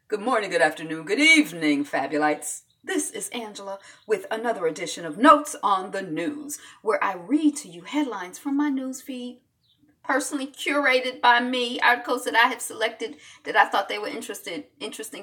Good morning, good afternoon, good evening, Fabulites. This is Angela with another edition of Notes on the News, where I read to you headlines from my news feed, personally curated by me, articles that I have selected that I thought they were interesting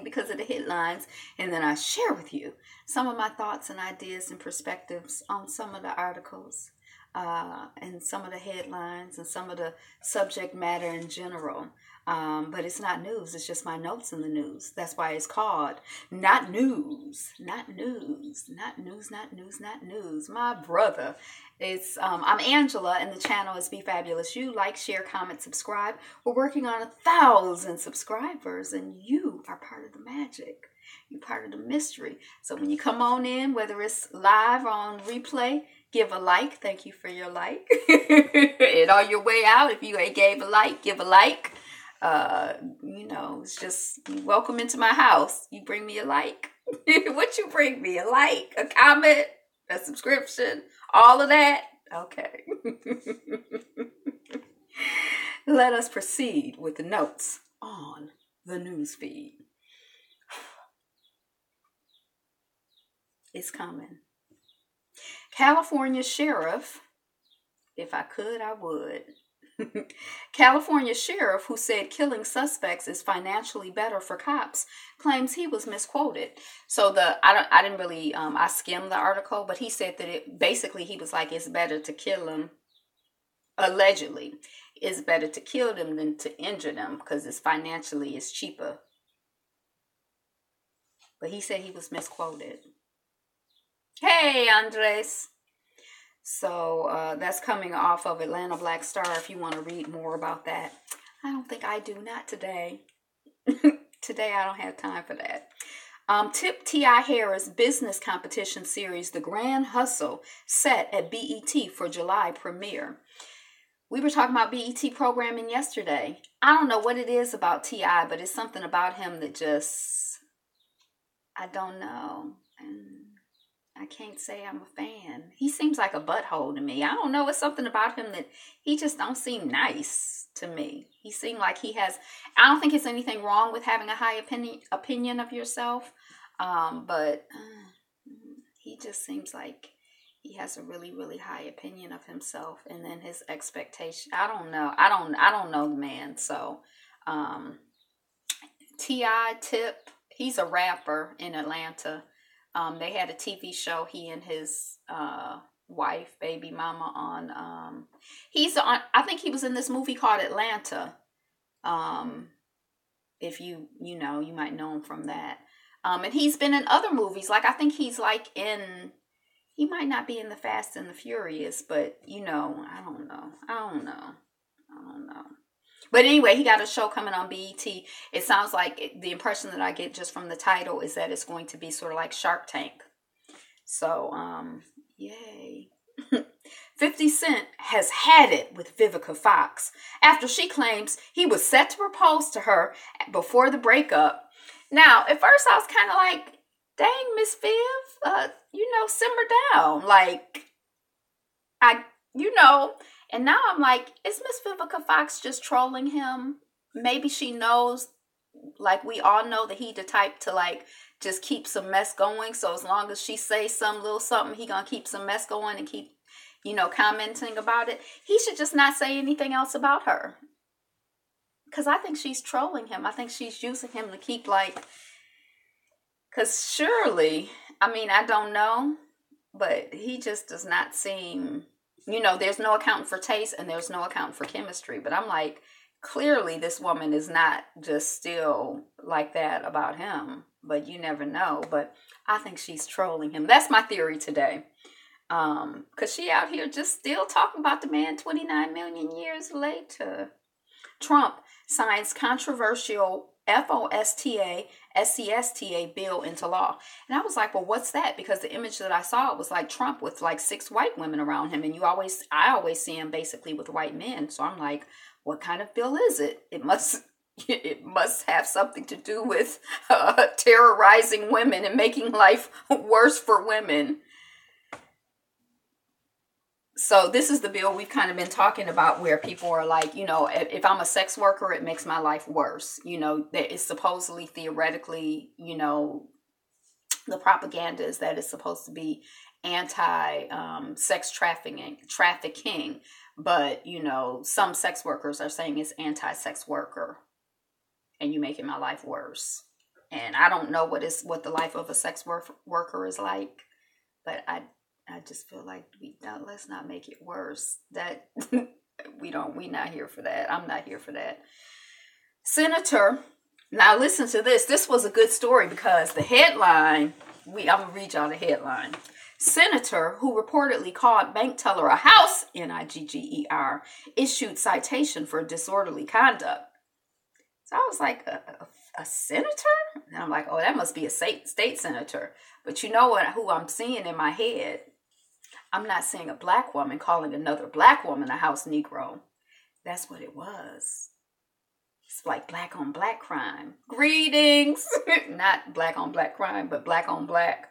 because of the headlines, and then I share with you some of my thoughts and ideas and perspectives on some of the articles, and some of the headlines and some of the subject matter in general. But it's not news. It's just my notes in the news. That's why it's called Not News, Not News, Not News, Not News, Not News. My brother. I'm Angela, and the channel is Be Fabulous You. Like, share, comment, subscribe. We're working on 1,000 subscribers, and you are part of the magic. You're part of the mystery. So when you come on in, whether it's live or on replay, give a like. Thank you for your like. And on your way out, if you ain't gave a like, give a like. It's just welcome into my house. You bring me a like. What you bring me? A like, a comment, a subscription, all of that? Okay. Let us proceed with the notes on the news feed. It's coming. California sheriff, if I could, I would. California sheriff, who said killing suspects is financially better for cops, claims he was misquoted. So I skimmed the article, but he said that he was like, it's better to kill them. Allegedly, it's better to kill them than to injure them because it's cheaper. But he said he was misquoted. Hey, Andres. So that's coming off of Atlanta Black Star if you want to read more about that. I don't think I do. Not today. Today I don't have time for that. Tip T.I. Harris business competition series The Grand Hustle set at BET for July premiere. We were talking about BET programming yesterday. I don't know what it is about T.I., but it's something about him that just, I don't know. I can't say I'm a fan. He seems like a butthole to me. I don't know. It's something about him that he just don't seem nice to me. He seemed like I don't think it's anything wrong with having a high opinion of yourself. But he just seems like he has a really, really high opinion of himself. And then his expectation, I don't know. I don't know the man. So, T.I. Tip, he's a rapper in Atlanta. They had a TV show, he and his wife, baby mama, on. I think he was in this movie called Atlanta. If you might know him from that. And he's been in other movies. Like, I think he's he might not be in the Fast and the Furious, but I don't know. But anyway, he got a show coming on BET. It sounds like the impression that I get just from the title is that it's going to be sort of like Shark Tank. So, yay. 50 Cent has had it with Vivica Fox after she claims he was set to propose to her before the breakup. Now, at first I was kind of like, dang, Miss Viv, simmer down. Like, and now I'm like, is Miss Vivica Fox just trolling him? Maybe she knows, like we all know, that he the type to like just keep some mess going. So as long as she says some little something, he gonna keep some mess going and keep, commenting about it. He should just not say anything else about her. Because I think she's trolling him. I think she's using him to keep because surely, I don't know, but he just does not seem... there's no accounting for taste and there's no accounting for chemistry. But I'm like, clearly this woman is not just still like that about him. But you never know. But I think she's trolling him. That's my theory today. Because she out here just still talking about the man 29 million years later. Trump signs controversial FOSTA, SCSTA bill into law. And I was like, well, what's that? Because the image that I saw was like Trump with like 6 white women around him. And I always see him basically with white men. So I'm like, what kind of bill is it? It must have something to do with terrorizing women and making life worse for women. So this is the bill we've kind of been talking about, where people are like, if I'm a sex worker, it makes my life worse. That it's supposedly, theoretically, the propaganda is that it's supposed to be anti sex trafficking. But, some sex workers are saying it's anti-sex worker, and you making my life worse. And I don't know what the life of a sex worker is like, but I just feel like let's not make it worse. That we not here for that. I'm not here for that. Senator, now listen to this. This was a good story because the headline, I'm gonna read y'all the headline. Senator who reportedly called bank teller a house, Nigger, issued citation for disorderly conduct. So I was like, a senator? And I'm like, oh, that must be a state senator. But you know what? Who I'm seeing in my head? I'm not seeing a black woman calling another black woman a house Negro. That's what it was. It's like black on black crime. Greetings. Not black on black crime, but black on black.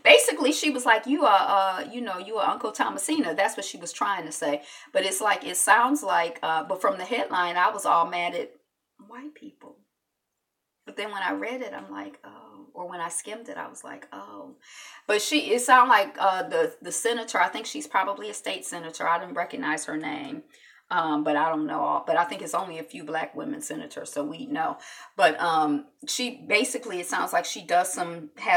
Basically she was like, you are Uncle Thomasina. That's what she was trying to say. But it's like, it sounds like, but from the headline, I was all mad at white people. But then when I read it, I'm like, oh, or when I skimmed it, I was like, oh. But it sounded like the senator, I think she's probably a state senator. I didn't recognize her name. But I don't know. But I think it's only a few black women senators, so we know. But she basically, it sounds like she has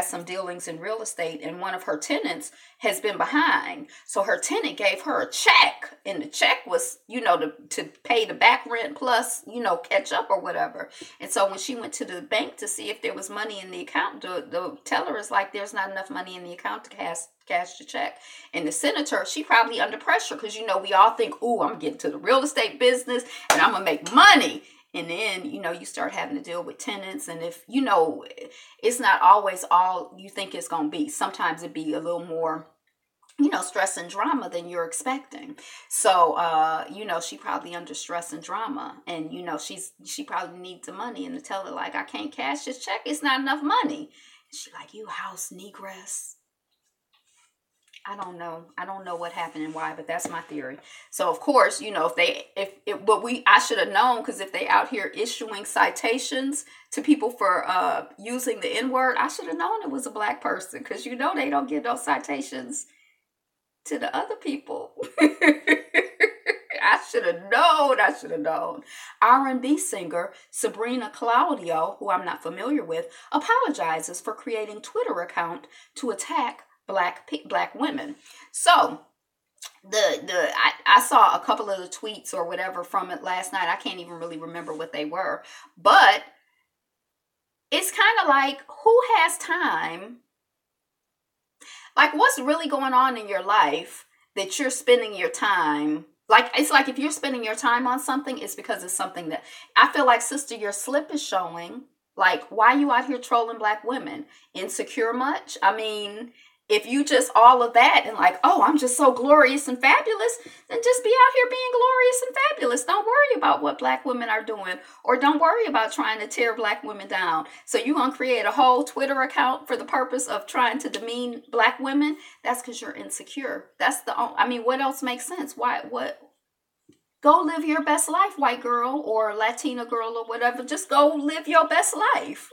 some dealings in real estate, and one of her tenants has been behind. So her tenant gave her a check, and the check was, to pay the back rent plus, catch up or whatever. And so when she went to the bank to see if there was money in the account, the teller is like, there's not enough money in the account to cash the check. And the senator, she probably under pressure because, we all think, ooh, I'm getting to the real estate business and I'm going to make money. And then, you start having to deal with tenants. And if, it's not always all you think it's going to be. Sometimes it'd be a little more, stress and drama than you're expecting. So, she probably under stress and drama. And, she probably needs the money. And the teller like, I can't cash this check. It's not enough money. And she like, you house negress. I don't know what happened and why, but that's my theory. So of course, I should have known, because if they out here issuing citations to people for using the N-word, I should have known it was a black person, because they don't give those citations to the other people. I should have known. R&B singer Sabrina Claudio, who I'm not familiar with, apologizes for creating Twitter account to attack black women. So I saw a couple of the tweets or whatever from it last night. I can't even really remember what they were, but it's kind of like, who has time? Like, what's really going on in your life that you're spending your time? Like, it's like, if you're spending your time on something, it's because it's something that I feel like, sister, your slip is showing. Like, why are you out here trolling black women? Insecure much? I mean, if you just all of that and like, oh, I'm just so glorious and fabulous, then just be out here being glorious and fabulous. Don't worry about what black women are doing, or don't worry about trying to tear black women down. So you're going to create a whole Twitter account for the purpose of trying to demean black women? That's because you're insecure. What else makes sense? What? Go live your best life, white girl or Latina girl or whatever. Just go live your best life.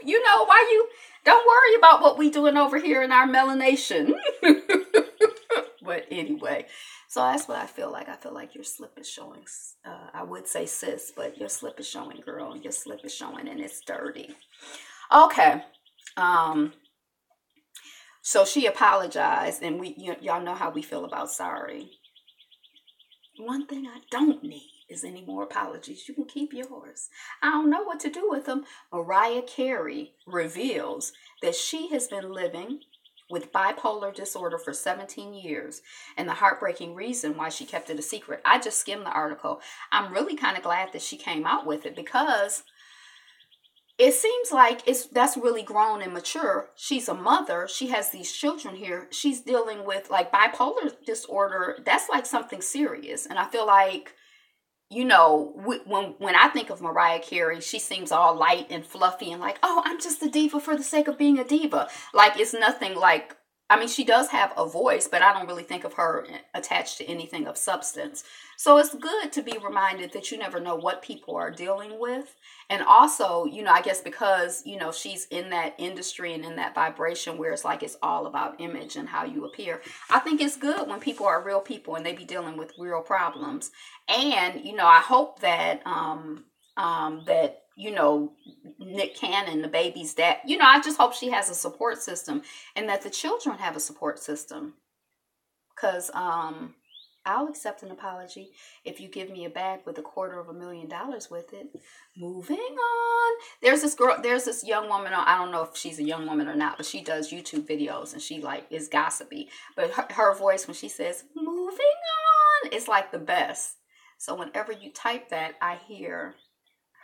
Don't worry about what we doing over here in our melanation. But anyway, so that's what I feel like. I feel like your slip is showing. I would say sis, but your slip is showing, girl. Your slip is showing, and it's dirty. Okay. So she apologized, and y'all know how we feel about sorry. One thing I don't need is any more apologies. You can keep yours. I don't know what to do with them. Mariah Carey reveals that she has been living with bipolar disorder for 17 years, and the heartbreaking reason why she kept it a secret. I just skimmed the article. I'm really kind of glad that she came out with it, because it seems like that's really grown and mature. She's a mother. She has these children here. She's dealing with like bipolar disorder. That's like something serious. And I feel like, when I think of Mariah Carey, she seems all light and fluffy and like, oh, I'm just a diva for the sake of being a diva. Like, it's nothing like, I mean, she does have a voice, but I don't really think of her attached to anything of substance. So it's good to be reminded that you never know what people are dealing with. And also, I guess because, she's in that industry and in that vibration where it's like it's all about image and how you appear. I think it's good when people are real people and they be dealing with real problems. And, I hope that Nick Cannon, the baby's dad, I just hope she has a support system and that the children have a support system. Because I'll accept an apology if you give me a bag with $250,000 with it. Moving on. There's this young woman, I don't know if she's a young woman or not, but she does YouTube videos and she is gossipy. But her voice when she says, moving on, it's like the best. So whenever you type that, I hear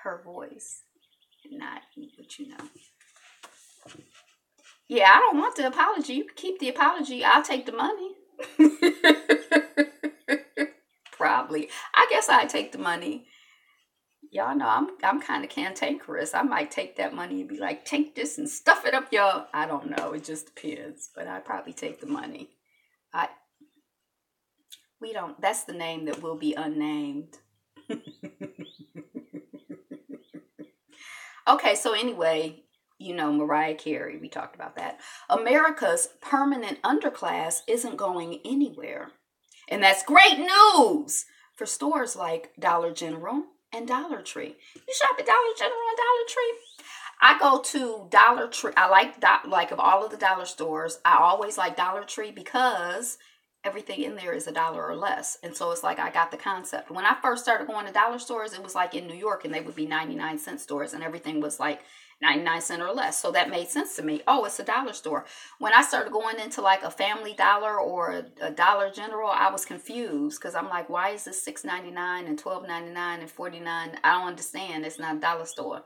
her voice, not but yeah, I don't want the apology. You can keep the apology. I'll take the money. Probably. I guess I take the money. Y'all know I'm kind of cantankerous. I might take that money and be like, take this and stuff it up, y'all. I don't know. It just depends. But I probably take the money. That's the name that will be unnamed. Okay, so anyway, Mariah Carey, we talked about that. America's permanent underclass isn't going anywhere. And that's great news for stores like Dollar General and Dollar Tree. You shop at Dollar General and Dollar Tree? I go to Dollar Tree. I like of all of the dollar stores, I always like Dollar Tree because everything in there is $1 or less. And so it's like I got the concept. When I first started going to dollar stores, it was like in New York and they would be 99-cent stores and everything was like 99 cents or less. So that made sense to me. Oh, it's a dollar store. When I started going into like a Family Dollar or a Dollar General, I was confused because I'm like, why is this $6.99 and $12.99 and $49? I don't understand. It's not a dollar store.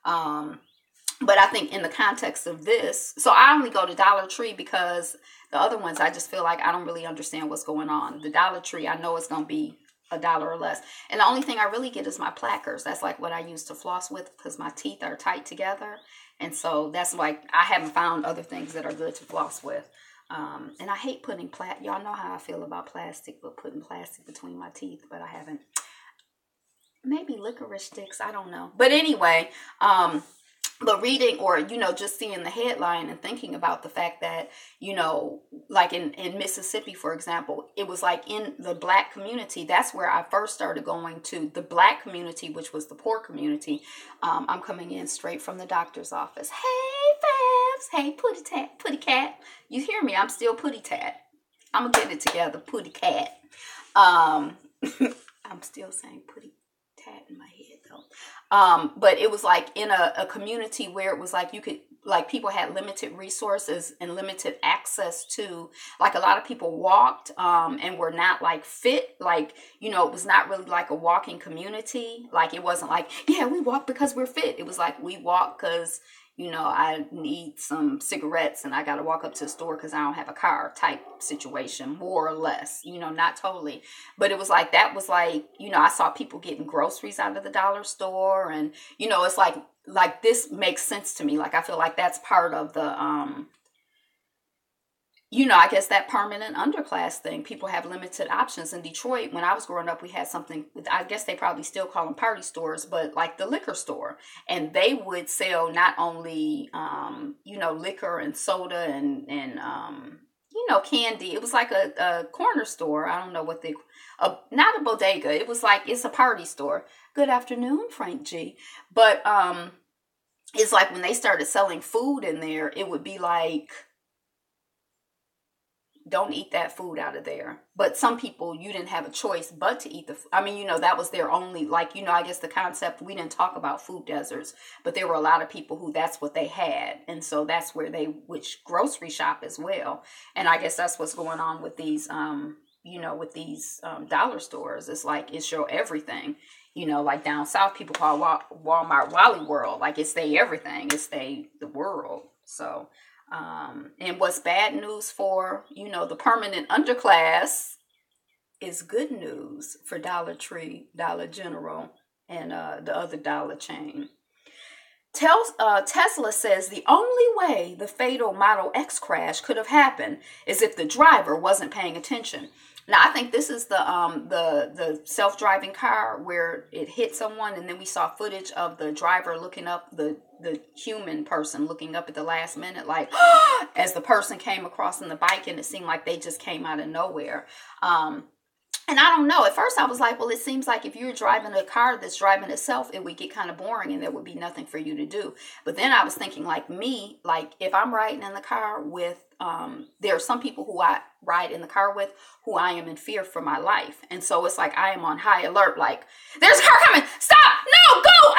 But I think in the context of this, so I only go to Dollar Tree because the other ones, I just feel like I don't really understand what's going on. The Dollar Tree, I know it's going to be $1 or less. And the only thing I really get is my plackers. That's like what I use to floss with because my teeth are tight together. And so that's like, I haven't found other things that are good to floss with. And I hate putting y'all know how I feel about plastic, but putting plastic between my teeth, but I haven't. Maybe licorice sticks, I don't know. But anyway, but reading or, just seeing the headline and thinking about the fact that, like in Mississippi, for example, it was like in the Black community. That's where I first started going to the Black community, which was the poor community. I'm coming in straight from the doctor's office. Hey, Fabs. Hey, Putty Cat. You hear me? I'm still Putty Tat. I'm going to get it together. Putty Cat. I'm still saying Putty Tat in my head though. But it was like in a community where it was like you could, like people had limited resources and limited access to, like a lot of people walked and were not like fit, like, it was not really like a walking community. Like it wasn't like, yeah, we walk because we're fit. It was like we walk because, I need some cigarettes and I got to walk up to the store because I don't have a car type situation, more or less, not totally. But it was like, that was like, I saw people getting groceries out of the dollar store and, it's like this makes sense to me. Like, I feel like that's part of the, I guess that permanent underclass thing. People have limited options. In Detroit, when I was growing up, we had something, I guess they probably still call them party stores, but like the liquor store. And they would sell not only, liquor and soda and candy. It was like a corner store. I don't know what not a bodega. It was like, it's a party store. Good afternoon, Frank G. But it's like when they started selling food in there, it would be like, don't eat that food out of there. But some people, you didn't have a choice but to eat that was their only, like, I guess the concept, we didn't talk about food deserts, but there were a lot of people who that's what they had. And so that's where they would grocery shop as well. And I guess that's what's going on with these, dollar stores. It's like, it's your everything. Like down south, people call Walmart Wally World. Like it's they everything. It's the world. So, and what's bad news for, the permanent underclass is good news for Dollar Tree, Dollar General, and the other dollar chain. Tesla says the only way the fatal Model X crash could have happened is if the driver wasn't paying attention. Now, I think this is the self-driving car where it hit someone, and then we saw footage of the driver looking up, the human person looking up at the last minute, like as the person came across on the bike, and it seemed like they just came out of nowhere. And I don't know. At first I was like, well, it seems like if you're driving a car that's driving itself, it would get kind of boring and there would be nothing for you to do. But then I was thinking like me, like if I'm riding in the car with, there are some people who I ride in the car with who I am in fear for my life. And so it's like I am on high alert, like there's a car coming, stop, no, go,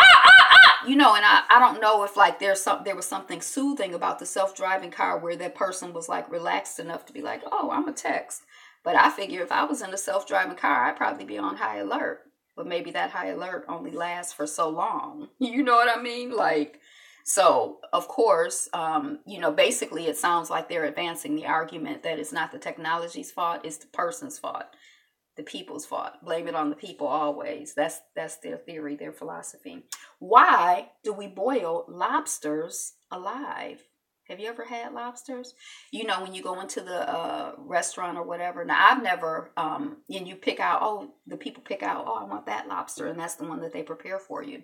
you know, and I don't know if like there was something soothing about the self-driving car where that person was like relaxed enough to be like, oh, I'm a text. But I figure if I was in a self-driving car, I'd probably be on high alert. But maybe that high alert only lasts for so long. You know what I mean? Like, so, of course, you know, basically it sounds like they're advancing the argument that it's not the technology's fault, it's the person's fault, the people's fault. Blame it on the people always. That's their theory, their philosophy. Why do we boil lobsters alive? Have you ever had lobsters? You know, when you go into the restaurant or whatever. Now, I've never, and you pick out, oh, the people pick out, oh, I want that lobster. And that's the one that they prepare for you.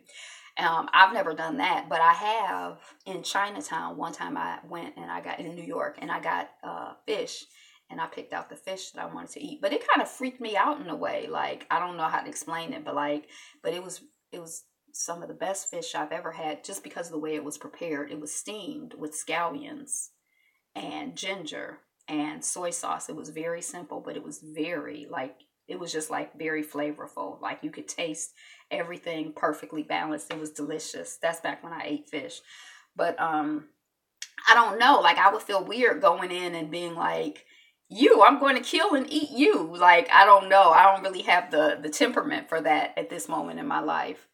I've never done that. But I have in Chinatown. One time I went and I got in New York and I got fish. And I picked out the fish that I wanted to eat. But it kind of freaked me out in a way. Like, I don't know how to explain it. But it was some of the best fish I've ever had just because of the way it was prepared. It was steamed with scallions and ginger and soy sauce. It was very simple, but it was very it was just like very flavorful. Like you could taste everything perfectly balanced. It was delicious. That's back when I ate fish. But I don't know. Like I would feel weird going in and being like, I'm going to kill and eat you. Like, I don't know. I don't really have the temperament for that at this moment in my life.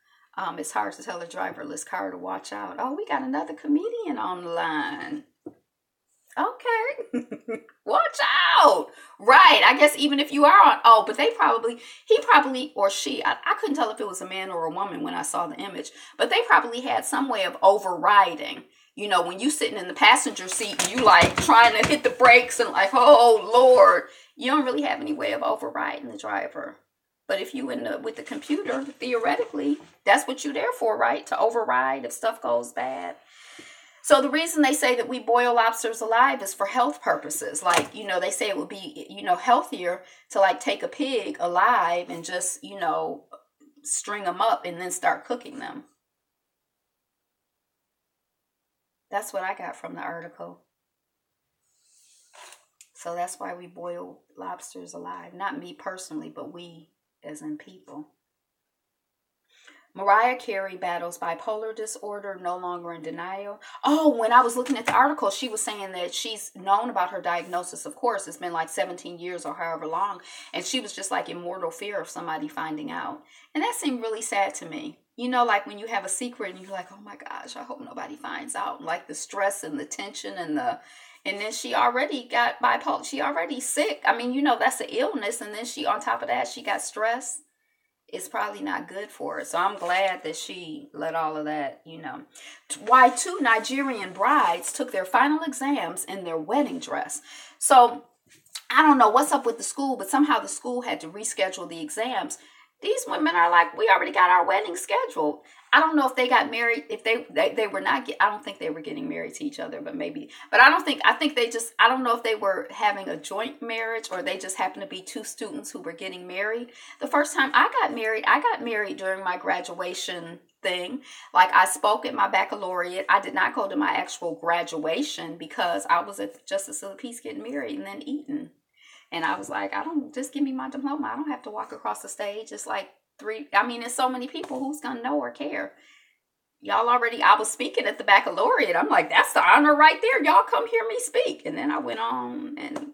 It's hard to tell a driverless car to watch out. Oh, we got another comedian on the line. Okay. Watch out. Right. I guess even if you are on, but he probably, or she, I couldn't tell if it was a man or a woman when I saw the image, but they probably had some way of overriding. You know, when you sitting in the passenger seat, you like trying to hit the brakes and like, oh Lord, you don't really have any way of overriding the driver. But if you end up with the computer, theoretically, that's what you're there for, right? To override if stuff goes bad. So the reason they say that we boil lobsters alive is for health purposes. Like, you know, they say it would be, you know, healthier to like take a pig alive and just, you know, string them up and then start cooking them. That's what I got from the article. So that's why we boil lobsters alive. Not me personally, but we as in people. Mariah Carey battles bipolar disorder, no longer in denial. Oh, when I was looking at the article, she was saying that she's known about her diagnosis. Of course, it's been like 17 years or however long. And she was just like in mortal fear of somebody finding out. And that seemed really sad to me. You know, like when you have a secret and you're like, oh my gosh, I hope nobody finds out. Like the stress and the tension and then she already got bipolar. She already sick. I mean, you know, that's an illness. And then on top of that, she got stress. It's probably not good for her. So I'm glad that she let all of that, you know. Why 2 Nigerian brides took their final exams in their wedding dress. So I don't know what's up with the school, but somehow the school had to reschedule the exams. These women are like, we already got our wedding scheduled. I don't know if they got married, if they were not, I don't think they were getting married to each other, but I don't know if they were having a joint marriage or they just happened to be 2 students who were getting married. The first time I got married during my graduation thing. Like I spoke at my baccalaureate. I did not go to my actual graduation because I was at Justice of the Peace getting married and then eating. And I was like, just give me my diploma. I don't have to walk across the stage. It's like it's so many people. Who's going to know or care? I was speaking at the baccalaureate. I'm like, that's the honor right there. Y'all come hear me speak. And then I went on and,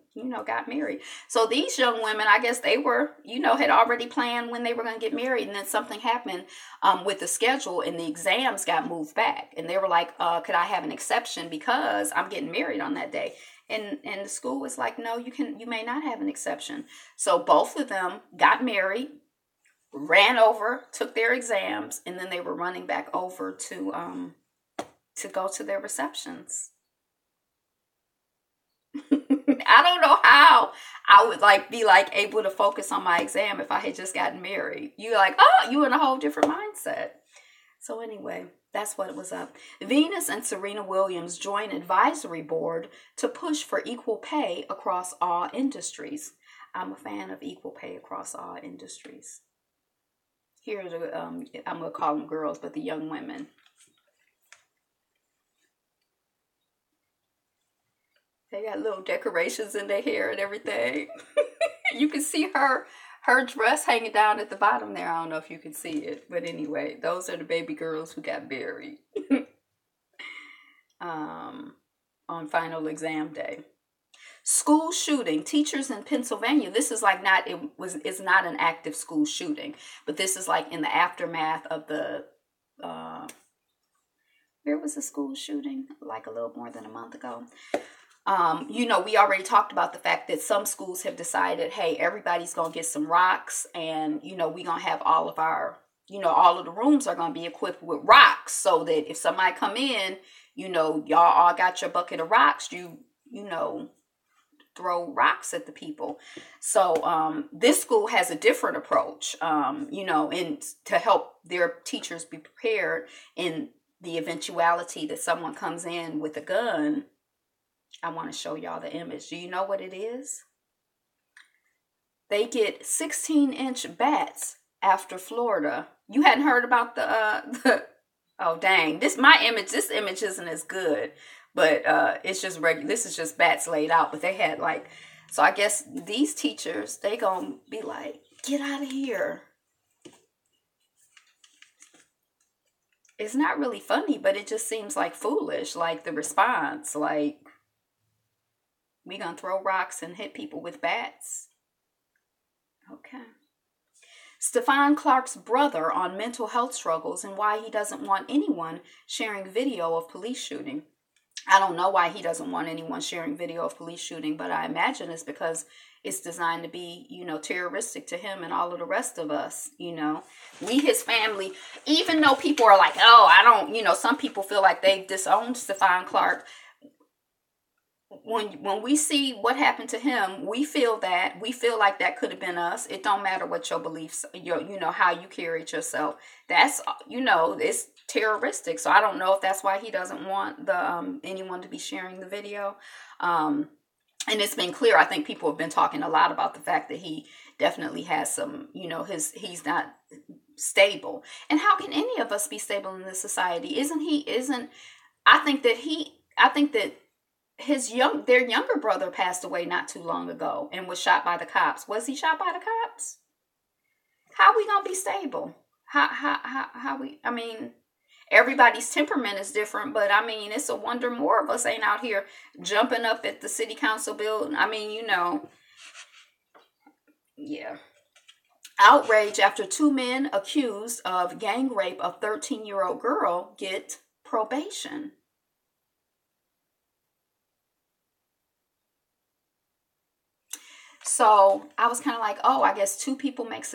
got married. So these young women, I guess they were, had already planned when they were going to get married. And then something happened with the schedule and the exams got moved back. And they were like, could I have an exception because I'm getting married on that day? And the school was like, no, you may not have an exception. So both of them got married, ran over, took their exams, and then they were running back over to to go to their receptions. I don't know how I would be able to focus on my exam if I had just gotten married. You're like, oh, you in a whole different mindset. So anyway, that's what was up. Venus and Serena Williams join advisory board to push for equal pay across all industries. I'm a fan of equal pay across all industries. Here are the, I'm going to call them girls, but the young women. They got little decorations in their hair and everything. You can see her dress hanging down at the bottom there. I don't know if you can see it. But anyway, those are the baby girls who got married on final exam day. School shooting. Teachers in Pennsylvania. This is it's not an active school shooting. But this is in the aftermath of the... where was the school shooting? A little more than a month ago. We already talked about the fact that some schools have decided, hey, everybody's going to get some rocks, and, we're going to have all of the rooms are going to be equipped with rocks, so that if somebody come in, y'all all got your bucket of rocks, throw rocks at the people. So, this school has a different approach, and to help their teachers be prepared in the eventuality that someone comes in with a gun. I want to show y'all the image. Do you know what it is? They get 16-inch bats after Florida. You hadn't heard about the oh dang. This image isn't as good, but it's just regular. This is just bats laid out, but they had so I guess these teachers, they gonna be like, get out of here. It's not really funny, but it just seems foolish, the response, we gonna throw rocks and hit people with bats. Okay. Stephon Clark's brother on mental health struggles and why he doesn't want anyone sharing video of police shooting. I don't know why he doesn't want anyone sharing video of police shooting, but I imagine it's because it's designed to be, terroristic to him and all of the rest of us, We, his family, even though people are like, oh, I don't, some people feel like they've disowned Stephon Clark. When we see what happened to him, we feel like that could have been us. It don't matter what your beliefs, how you carried yourself. That's, it's terroristic. So I don't know if that's why he doesn't want anyone to be sharing the video. And it's been clear. I think people have been talking a lot about the fact that he definitely has some, he's not stable. And how can any of us be stable in this society? I think that their younger brother passed away not too long ago and was shot by the cops. Was he shot by the cops? How are we gonna be stable? Everybody's temperament is different, but it's a wonder more of us ain't out here jumping up at the city council building. Yeah. Outrage after 2 men accused of gang rape of 13-year-old girl get probation. So I was kind of like, oh, I guess 2 people makes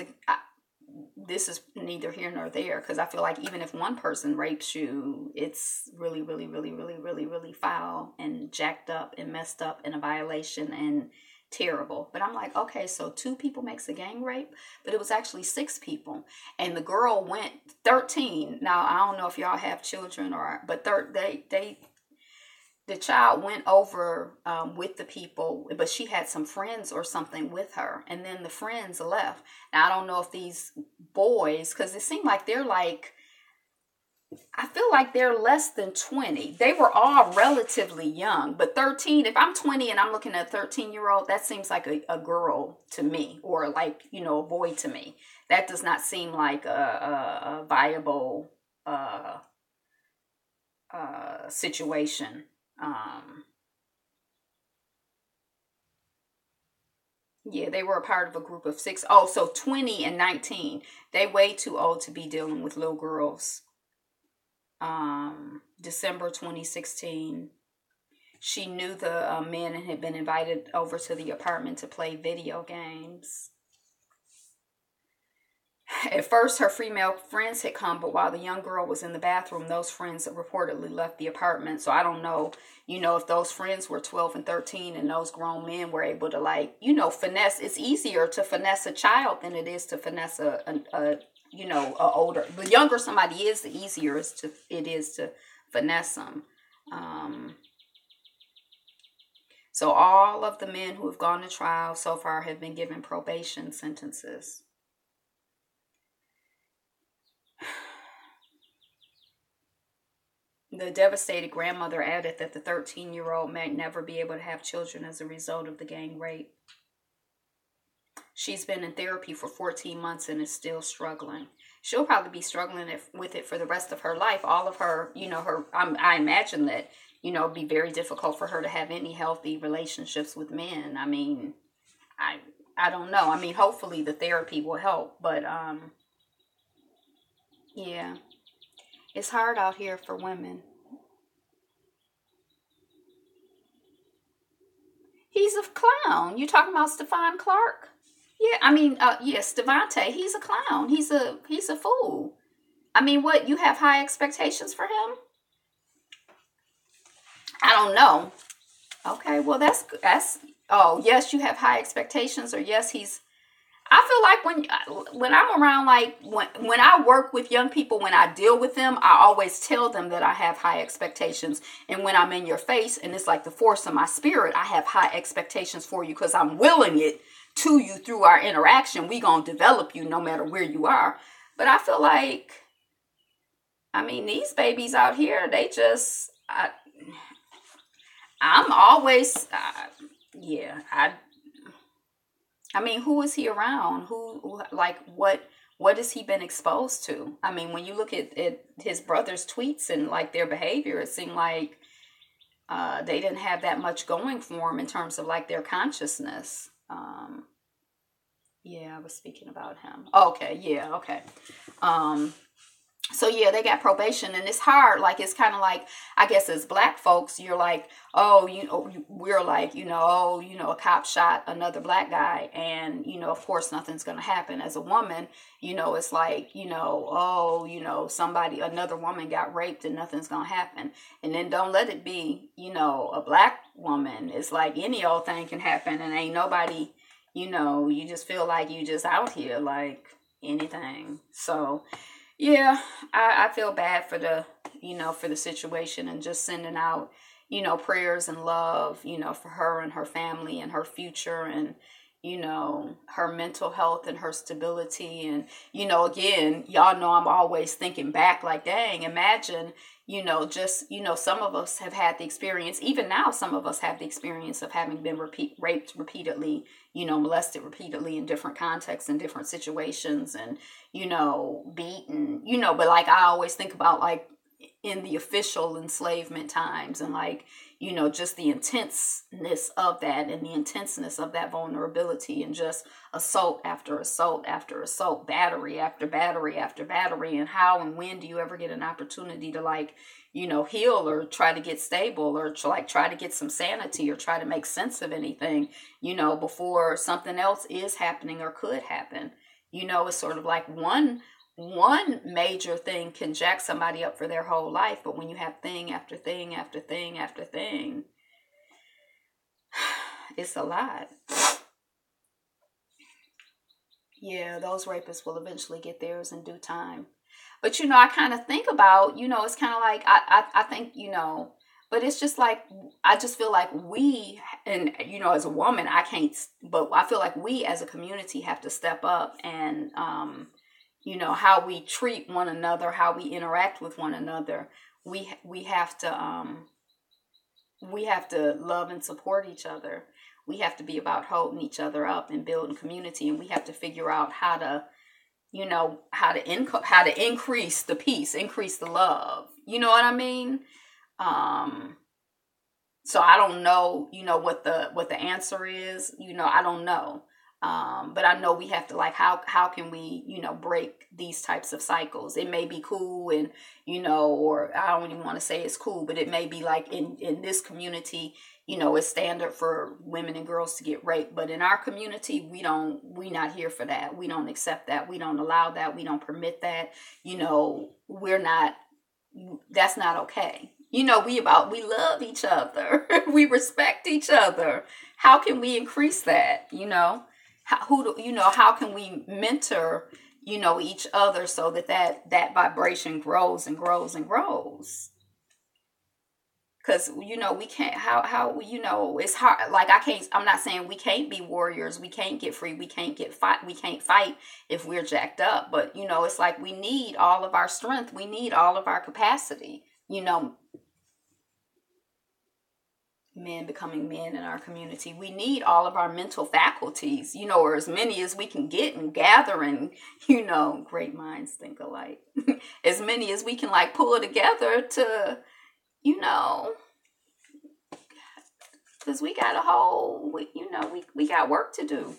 this is neither here nor there, because I feel like even if one person rapes you, it's really, really, really, really, really, really foul and jacked up and messed up and a violation and terrible. But I'm like, okay, so 2 people makes a gang rape, but it was actually 6 people, and the girl went 13. Now I don't know if y'all have children but the child went over with the people, but she had some friends or something with her, and then the friends left. Now I don't know if these boys, because it seemed like I feel like they're less than 20. They were all relatively young, but 13, if I'm 20 and I'm looking at a 13-year-old, that seems like a girl to me, or a boy to me. That does not seem like a viable situation. Yeah, they were a part of a group of 6. Oh, so 20 and 19. They way too old to be dealing with little girls. December 2016. She knew the men and had been invited over to the apartment to play video games. At first, her female friends had come, but while the young girl was in the bathroom, those friends reportedly left the apartment. So I don't know, if those friends were 12 and 13 and those grown men were able to, like, finesse. It's easier to finesse a child than it is to finesse a older. The younger somebody is, the easier it is to finesse them. So all of the men who have gone to trial so far have been given probation sentences. The devastated grandmother added that the 13-year-old may never be able to have children as a result of the gang rape. She's been in therapy for 14 months and is still struggling. She'll probably be struggling with it for the rest of her life. All of her, I imagine that, it'd be very difficult for her to have any healthy relationships with men. I mean, I don't know. I mean, hopefully the therapy will help, but yeah. It's hard out here for women. He's a clown. You talking about Stephon Clark? Yeah, I mean, Devontae, he's a clown. He's a fool. I mean, what, you have high expectations for him? I don't know. Okay, well, oh, yes, you have high expectations, or yes, I feel like when I'm around, like when I work with young people, when I deal with them, I always tell them that I have high expectations. And when I'm in your face and it's like the force of my spirit, I have high expectations for you because I'm willing it to you through our interaction. We gonna develop you no matter where you are. But I feel like, I mean, these babies out here, they just, I'm always, I mean, who is he around? Who like, what has he been exposed to? I mean, when you look at his brother's tweets and like their behavior, it seemed like they didn't have that much going for them in terms of like their consciousness. I was speaking about him. Okay, yeah, okay. So yeah, they got probation, and it's hard. Like, it's kind of like, I guess as black folks, you're like, oh, we're like, a cop shot another black guy, and of course nothing's gonna happen. As a woman, it's like, somebody, another woman got raped, and nothing's gonna happen. And then don't let it be, a black woman. It's like any old thing can happen, and ain't nobody, you just feel like you just out here like anything. So. Yeah, I feel bad for the situation, and just sending out, prayers and love, for her and her family and her future, and, her mental health and her stability. And, again, y'all know I'm always thinking back like, dang, imagine, some of us have had the experience, even now, some of us have the experience of having been raped repeatedly, molested repeatedly in different contexts and different situations, and, beaten, but like, I always think about like in the official enslavement times, and like, just the intenseness of that, and the intenseness of that vulnerability, and just assault after assault after assault, battery after battery after battery. And how and when do you ever get an opportunity to like, heal, or try to get stable, or try to get some sanity, or try to make sense of anything, before something else is happening or could happen? It's sort of like one major thing can jack somebody up for their whole life. But when you have thing after thing after thing after thing, it's a lot. Yeah, those rapists will eventually get theirs in due time. But, I kind of think about, it's kind of like, I think, but it's just like, I just feel like we, and, as a woman, I can't, but I feel like we as a community have to step up, and, how we treat one another, how we interact with one another. We have to love and support each other. We have to be about holding each other up and building community, and we have to figure out how to increase the peace, increase the love. You know what I mean? So I don't know, what the answer is. I don't know. But I know we have to, like, how can we, break these types of cycles? It may be cool and, or I don't even want to say it's cool, but it may be like in this community, it's standard for women and girls to get raped. But in our community, we not here for that. We don't accept that. We don't allow that. We don't permit that. We're not, that's not okay. We love each other. We respect each other. How can we increase that? How can we mentor, each other so that vibration grows and grows and grows? Because, we can't, it's hard. Like, I'm not saying we can't be warriors. We can't get free. We can't fight if we're jacked up. But, it's like we need all of our strength. We need all of our capacity, men becoming men in our community. We need all of our mental faculties, or as many as we can get and gather, and, great minds think alike. As many as we can, like, pull together to, because we got we got work to do.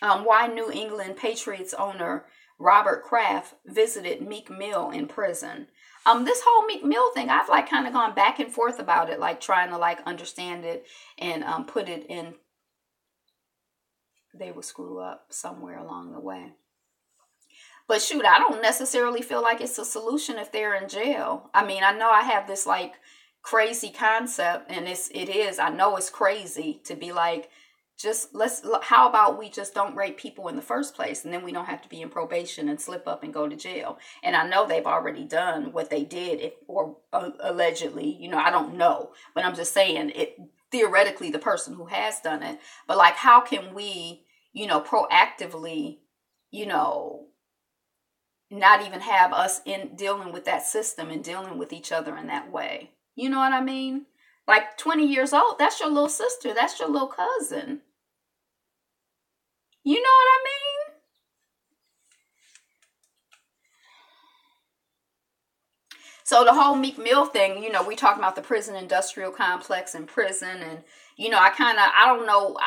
Why New England Patriots owner Robert Kraft visited Meek Mill in prison. This whole Meek Mill thing, I've like kind of gone back and forth about it, like trying to like understand it and put it in. They will screw up somewhere along the way. But shoot, I don't necessarily feel like it's a solution if they're in jail. I mean, I know I have this like crazy concept, and I know it's crazy to be like, how about we just don't rape people in the first place, and then we don't have to be in probation and slip up and go to jail. And I know they've already done what they did, or allegedly, I don't know, but I'm just saying it theoretically, the person who has done it. But like, how can we, proactively, not even have us in dealing with that system and dealing with each other in that way? You know what I mean? Like 20 years old, that's your little sister. That's your little cousin. You know what I mean? So the whole Meek Mill thing, we talking about the prison industrial complex and prison. And, I don't know.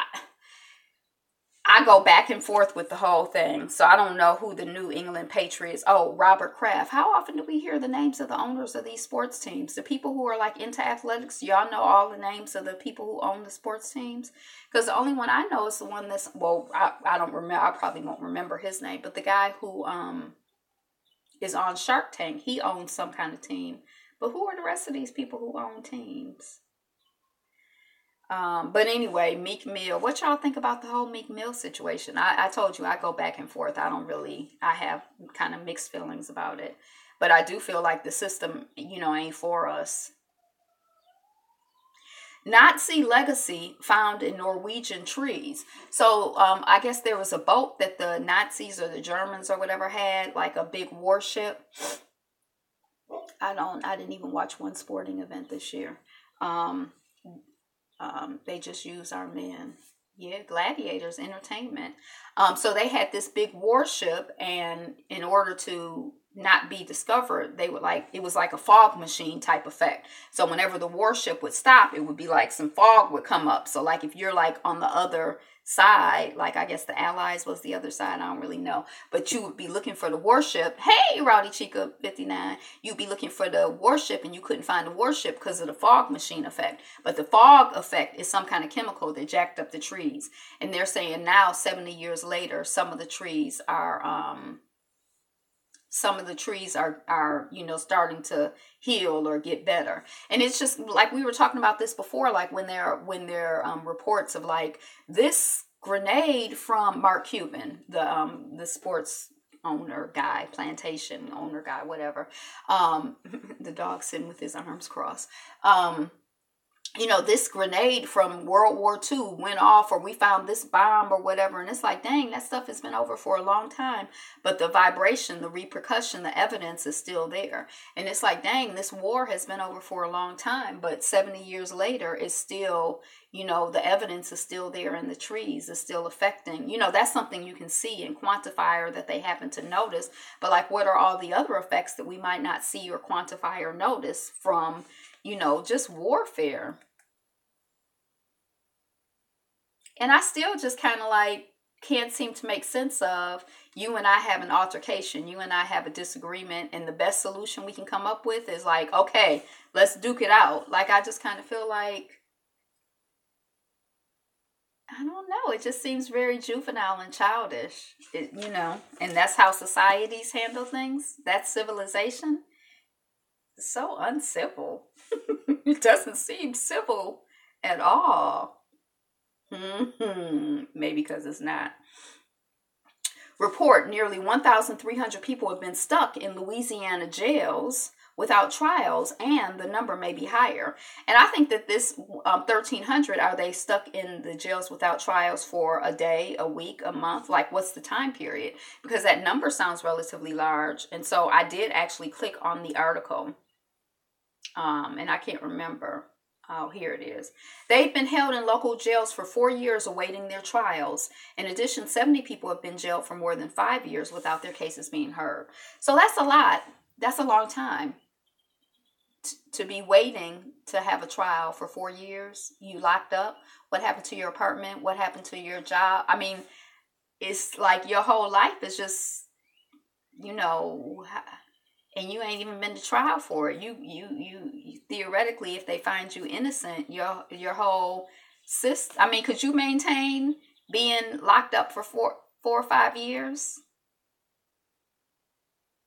I go back and forth with the whole thing. So I don't know who the New England Patriots. Oh, Robert Kraft. How often do we hear the names of the owners of these sports teams? The people who are like into athletics, y'all know all the names of the people who own the sports teams? Because the only one I know is the one I don't remember. I probably won't remember his name. But the guy who is on Shark Tank, he owns some kind of team. But who are the rest of these people who own teams? But anyway, Meek Mill, what y'all think about the whole Meek Mill situation? I told you I go back and forth. I have kind of mixed feelings about it, but I do feel like the system, ain't for us. Nazi legacy found in Norwegian trees. So, I guess there was a boat that the Nazis or the Germans or whatever had, like a big warship. I didn't even watch one sporting event this year. They just use our men. Yeah, gladiators, entertainment. So they had this big warship, and in order to not be discovered, it was like a fog machine type effect. So whenever the warship would stop, it would be like some fog would come up. So like if you're like on the other side, like I guess the Allies was the other side, I don't really know, but you would be looking for the warship. Hey, Rowdy Chica 59, you'd be looking for the warship and you couldn't find the warship because of the fog machine effect. But the fog effect is some kind of chemical that jacked up the trees, and they're saying now 70 years later some of the trees are starting to heal or get better. And it's just like we were talking about this before, like when there reports of like this grenade from Mark Cuban, the sports owner guy, plantation owner guy, whatever, the dog sitting with his arms crossed. This grenade from World War II went off, or we found this bomb or whatever. And it's like, dang, that stuff has been over for a long time. But the vibration, the repercussion, the evidence is still there. And it's like, dang, this war has been over for a long time. But 70 years later, it's still, the evidence is still there in the trees. It's still affecting. That's something you can see and quantify, or that they happen to notice. But like, what are all the other effects that we might not see or quantify or notice from just warfare? And I still just kind of like can't seem to make sense of you and I have an altercation, you and I have a disagreement, and the best solution we can come up with is like, okay, let's duke it out. Like, I just kind of feel like, I don't know, it just seems very juvenile and childish, and that's how societies handle things. That's civilization. It's so uncivil. It doesn't seem civil at all. Maybe because it's not. Report nearly 1,300 people have been stuck in Louisiana jails without trials, and the number may be higher. And I think that this 1,300, are they stuck in the jails without trials for a day, a week, a month? Like, what's the time period? Because that number sounds relatively large. And so I did actually click on the article, and I can't remember. Oh, here it is. They've been held in local jails for 4 years awaiting their trials. In addition, 70 people have been jailed for more than 5 years without their cases being heard. So that's a lot. That's a long time to be waiting to have a trial for 4 years. You locked up. What happened to your apartment? What happened to your job? I mean, it's like your whole life is just, and you ain't even been to trial for it. You theoretically, if they find you innocent, your whole system. I mean, could you maintain being locked up for 4 or 5 years?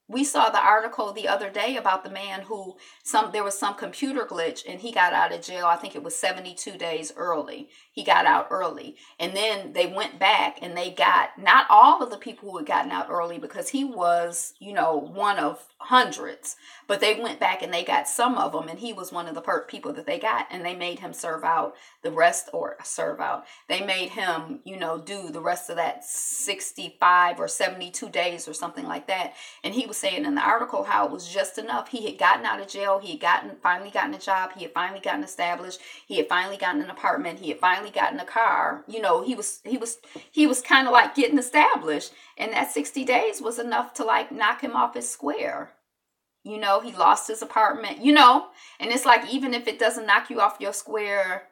We saw the article the other day about the man who there was some computer glitch and he got out of jail. I think it was 72 days early. He got out early. And then they went back and they got not all of the people who had gotten out early, because he was, one of hundreds. But they went back and they got some of them, and he was one of the people that they got, and they made him serve out the rest, or serve out. They made him, do the rest of that 65 or 72 days or something like that. And he was saying in the article how it was just enough. He had gotten out of jail. He had finally gotten a job. He had finally gotten established. He had finally gotten an apartment. He had finally gotten a car. He was kind of like getting established. And that 60 days was enough to like knock him off his square. He lost his apartment, and it's like, even if it doesn't knock you off your square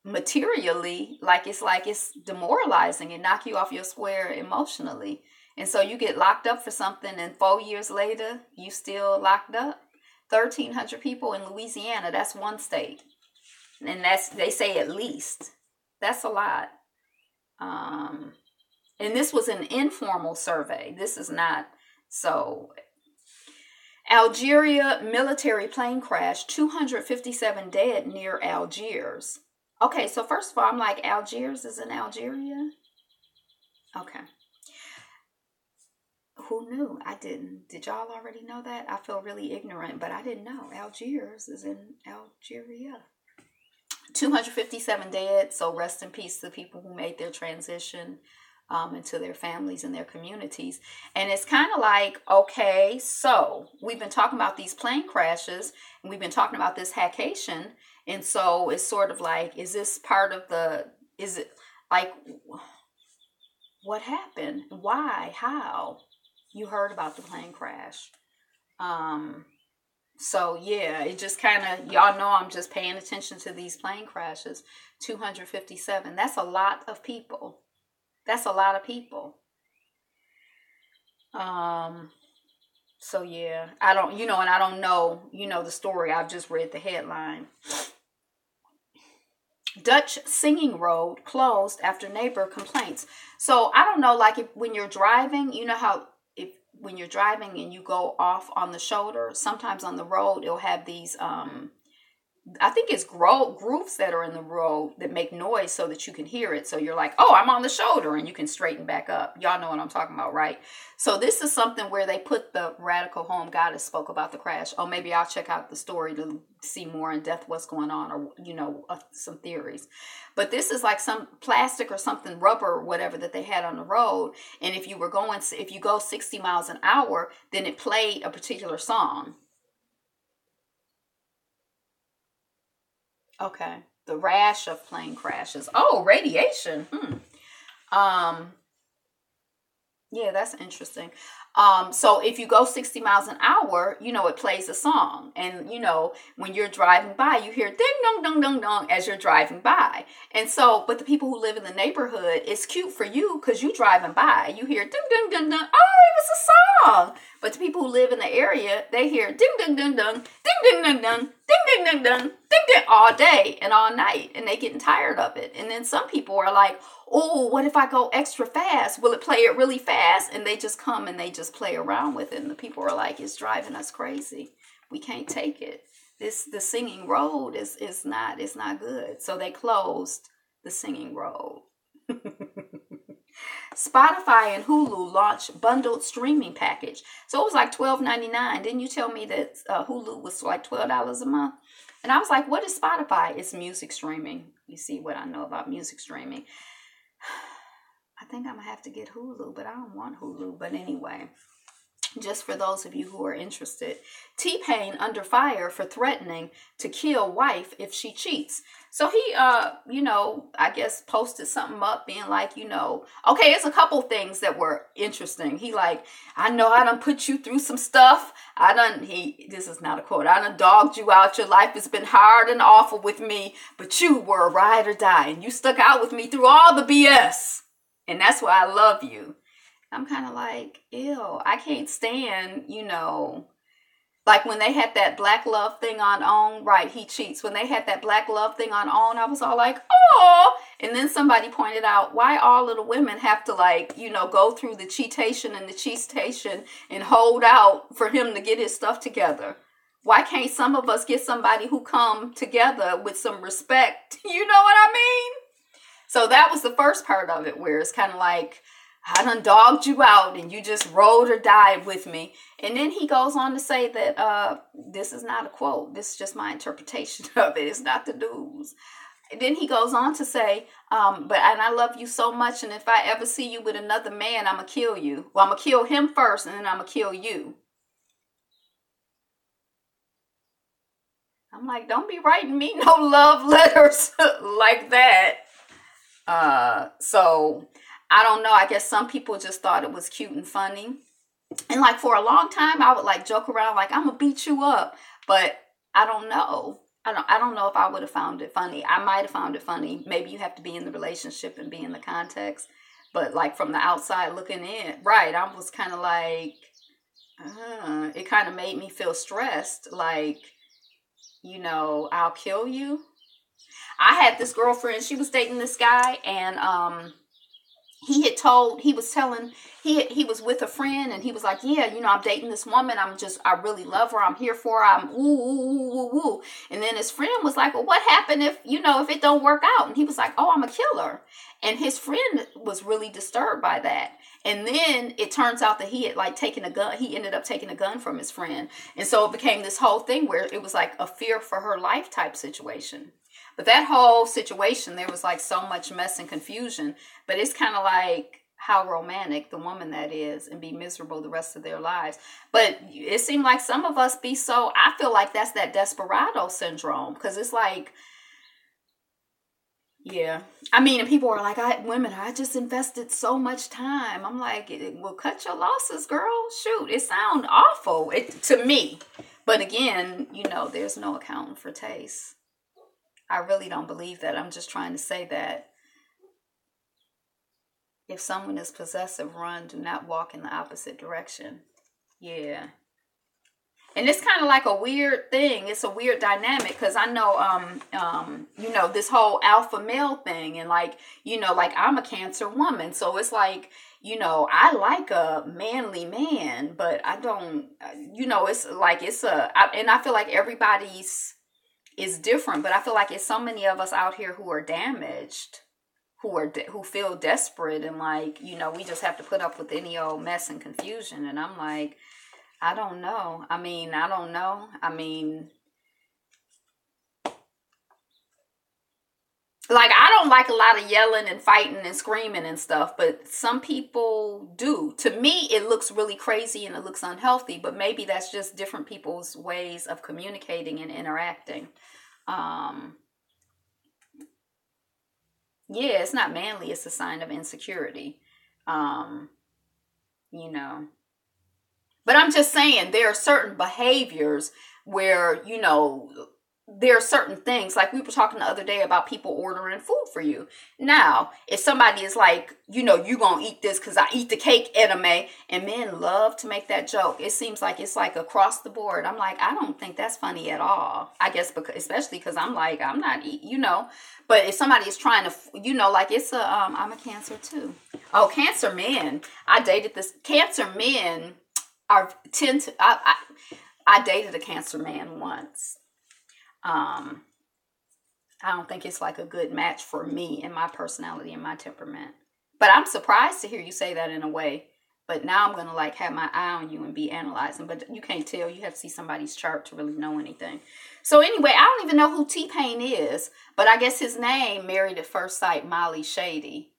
materially, it's demoralizing and knock you off your square emotionally. And so you get locked up for something, and 4 years later, you still locked up. 1,300 people in Louisiana, that's one state. And they say at least. That's a lot. And this was an informal survey. This is not so. Algeria military plane crash, 257 dead near Algiers. Okay, so first of all, I'm like, Algiers is in Algeria? Okay. Who knew? I didn't. Did y'all already know that? I feel really ignorant, but I didn't know. Algiers is in Algeria. 257 dead, so rest in peace to the people who made their transition and to their families and their communities. And it's kind of like, okay, so we've been talking about these plane crashes, and we've been talking about this hackation, and so it's sort of like, is this part of is it like, what happened? Why? How? You heard about the plane crash. So yeah, it just kind of, y'all know I'm just paying attention to these plane crashes. 257. That's a lot of people. That's a lot of people. So yeah, I don't, and I don't know, the story. I've just read the headline. Dutch singing road closed after neighbor complaints. So I don't know, like when you're driving, how when you're driving and you go off on the shoulder, sometimes on the road, it'll have these, I think it's grooves that are in the road that make noise so that you can hear it. So you're like, oh, I'm on the shoulder, and you can straighten back up. Y'all know what I'm talking about, right? So this is something where they put the radical home goddess spoke about the crash. Oh, maybe I'll check out the story to see more in depth what's going on, or, some theories. But this is like some plastic or something, rubber or whatever that they had on the road. And if you go 60 miles an hour, then it played a particular song. Okay. The rash of plane crashes. Oh, radiation. Yeah, that's interesting. So if you go 60 miles an hour, it plays a song. And, when you're driving by, you hear ding dong dong dong dong as you're driving by. And so, but the people who live in the neighborhood, it's cute for you because you driving by. You hear ding ding ding ding. Oh, it was a song. But the people who live in the area, they hear ding ding ding ding, ding ding ding ding, ding ding ding ding, ding ding all day and all night. And they getting tired of it. And then some people are like, oh, what if I go extra fast? Will it play it really fast? And they just come and they just play around with it. And the people are like, it's driving us crazy. We can't take it. The singing road is not good. So they closed the singing road. Spotify and Hulu launched bundled streaming package. So it was like $12.99. Didn't you tell me that Hulu was like $12 a month? And I was like, what is Spotify? It's music streaming. You see what I know about music streaming. I think I'm going to have to get Hulu, but I don't want Hulu. But anyway, just for those of you who are interested, T-Pain under fire for threatening to kill wife if she cheats. So he, I guess posted something up being like, okay, it's a couple things that were interesting. He like, I know I done put you through some stuff. This is not a quote. I done dogged you out. Your life has been hard and awful with me, but you were a ride or die and you stuck out with me through all the BS. And that's why I love you. I'm kind of like, ew, I can't stand, like when they had that black love thing on, right, he cheats. When they had that black love thing on, I was all like, oh. And then somebody pointed out why all of the women have to go through the cheatation and the cheatation and hold out for him to get his stuff together. Why can't some of us get somebody who come together with some respect? You know what I mean? So that was the first part of it where it's kind of like, I done dogged you out and you just rode or died with me. And then he goes on to say that this is not a quote. This is just my interpretation of it. It's not the news. And then he goes on to say, and I love you so much. And if I ever see you with another man, I'm going to kill you. Well, I'm going to kill him first and then I'm going to kill you. I'm like, don't be writing me no love letters like that. So I don't know. I guess some people just thought it was cute and funny. And like for a long time, I would like joke around like, I'm going to beat you up. But I don't know. I don't know if I would have found it funny. I might have found it funny. Maybe you have to be in the relationship and be in the context. But like from the outside looking in, right, I was kind of like, it kind of made me feel stressed. Like, I'll kill you. I had this girlfriend, she was dating this guy, and he was with a friend, and he was like, yeah, I'm dating this woman. I really love her. I'm here for her. I'm ooh. And then his friend was like, well, what happened if it don't work out? And he was like, oh, I'm a killer. And his friend was really disturbed by that. And then it turns out that he had taken a gun. He ended up taking a gun from his friend. And so it became this whole thing where it was like a fear for her life type situation. But that whole situation, there was like so much mess and confusion. But it's kind of like how romantic the woman that is and be miserable the rest of their lives. But it seemed like some of us I feel like that's that desperado syndrome. Because it's like, yeah. I mean, and people are like, I just invested so much time. I'm like, well, cut your losses, girl. Shoot, it sounds awful to me. But again, there's no accounting for taste. I really don't believe that. I'm just trying to say that if someone is possessive, run, do not walk in the opposite direction. Yeah. And it's kind of like a weird thing. It's a weird dynamic because I know, this whole alpha male thing and like I'm a Cancer woman. So it's like, I like a manly man, but I don't, it's like, and I feel like everybody's is different, but I feel like it's so many of us out here who are damaged, who feel desperate and like, we just have to put up with any old mess and confusion. And I'm like, I don't know. I don't know. Like, I don't like a lot of yelling and fighting and screaming and stuff, but some people do. To me, it looks really crazy and it looks unhealthy, but maybe that's just different people's ways of communicating and interacting. Yeah, it's not manly. It's a sign of insecurity. you know. But I'm just saying there are certain behaviors where, you know, there are certain things, like we were talking the other day about people ordering food for you. Now, if somebody is like, you know, you gonna eat this because I eat the cake anime, and men love to make that joke. It seems like it's like across the board. I'm like, I don't think that's funny at all. I guess because, especially because I'm like, I'm not eating, you know. But if somebody is trying to, you know, like it's a, I'm a Cancer too. Oh, Cancer men. I dated this Cancer men are tend to. I dated a Cancer man once. I don't think it's like a good match for me and my personality and my temperament. But I'm surprised to hear you say that in a way. But now I'm going to like have my eye on you and be analyzing. But you can't tell. You have to see somebody's chart to really know anything. So anyway, I don't even know who T-Pain is. But I guess his name, Married at First Sight, Molly Shady.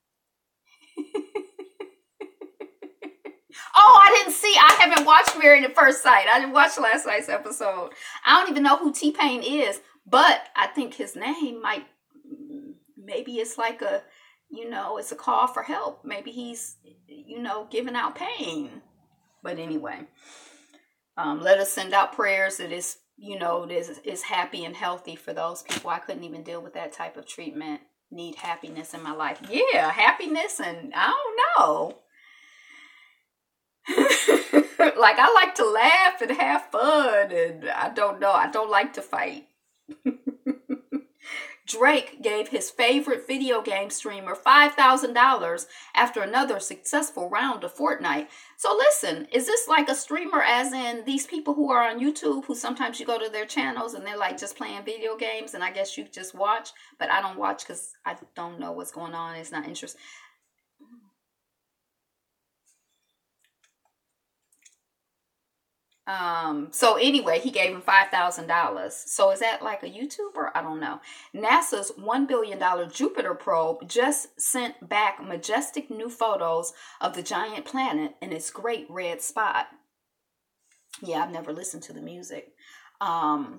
Oh, I haven't watched Married at First Sight. I didn't watch last night's episode. I don't even know who T-Pain is, but I think his name might, maybe it's like a, you know, it's a call for help. Maybe he's, you know, giving out pain. But anyway, let us send out prayers that is, you know, is happy and healthy for those people. I couldn't even deal with that type of treatment. Need happiness in my life. Yeah, happiness, and I don't know. Like, I like to laugh and have fun, and I don't know, I don't like to fight. Drake gave his favorite video game streamer $5,000 after another successful round of Fortnite. So listen, is this like a streamer as in these people who are on YouTube, who sometimes you go to their channels and they're like just playing video games, and I guess you just watch, but I don't watch because I don't know what's going on. It's not interesting. So anyway, he gave him $5,000. So is that like a YouTuber? I don't know. NASA's $1 billion Jupiter probe just sent back majestic new photos of the giant planet in its great red spot. Yeah, I've never listened to the music. I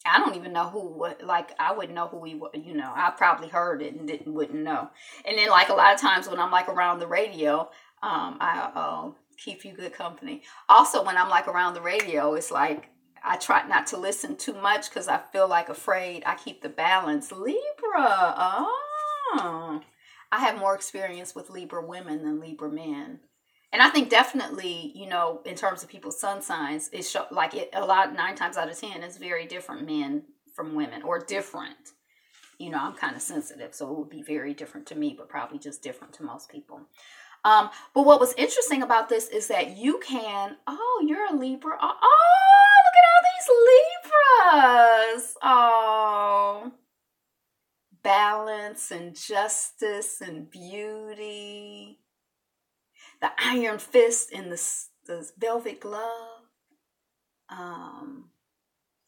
don't even know I wouldn't know who he was, you know. I probably heard it and wouldn't know. And then like a lot of times when I'm like around the radio, I keep you good company. Also, when I'm like around the radio, it's like I try not to listen too much because I feel like afraid. I keep the balance. Libra. Oh, I have more experience with Libra women than Libra men. And I think definitely, you know, in terms of people's sun signs, it's like it a lot, 9 times out of 10 is very different men from women, or different. You know, I'm kind of sensitive, so it would be very different to me, but probably just different to most people. But what was interesting about this is that you can, oh, you're a Libra. Oh, look at all these Libras. Oh, balance and justice and beauty. The iron fist and the velvet glove.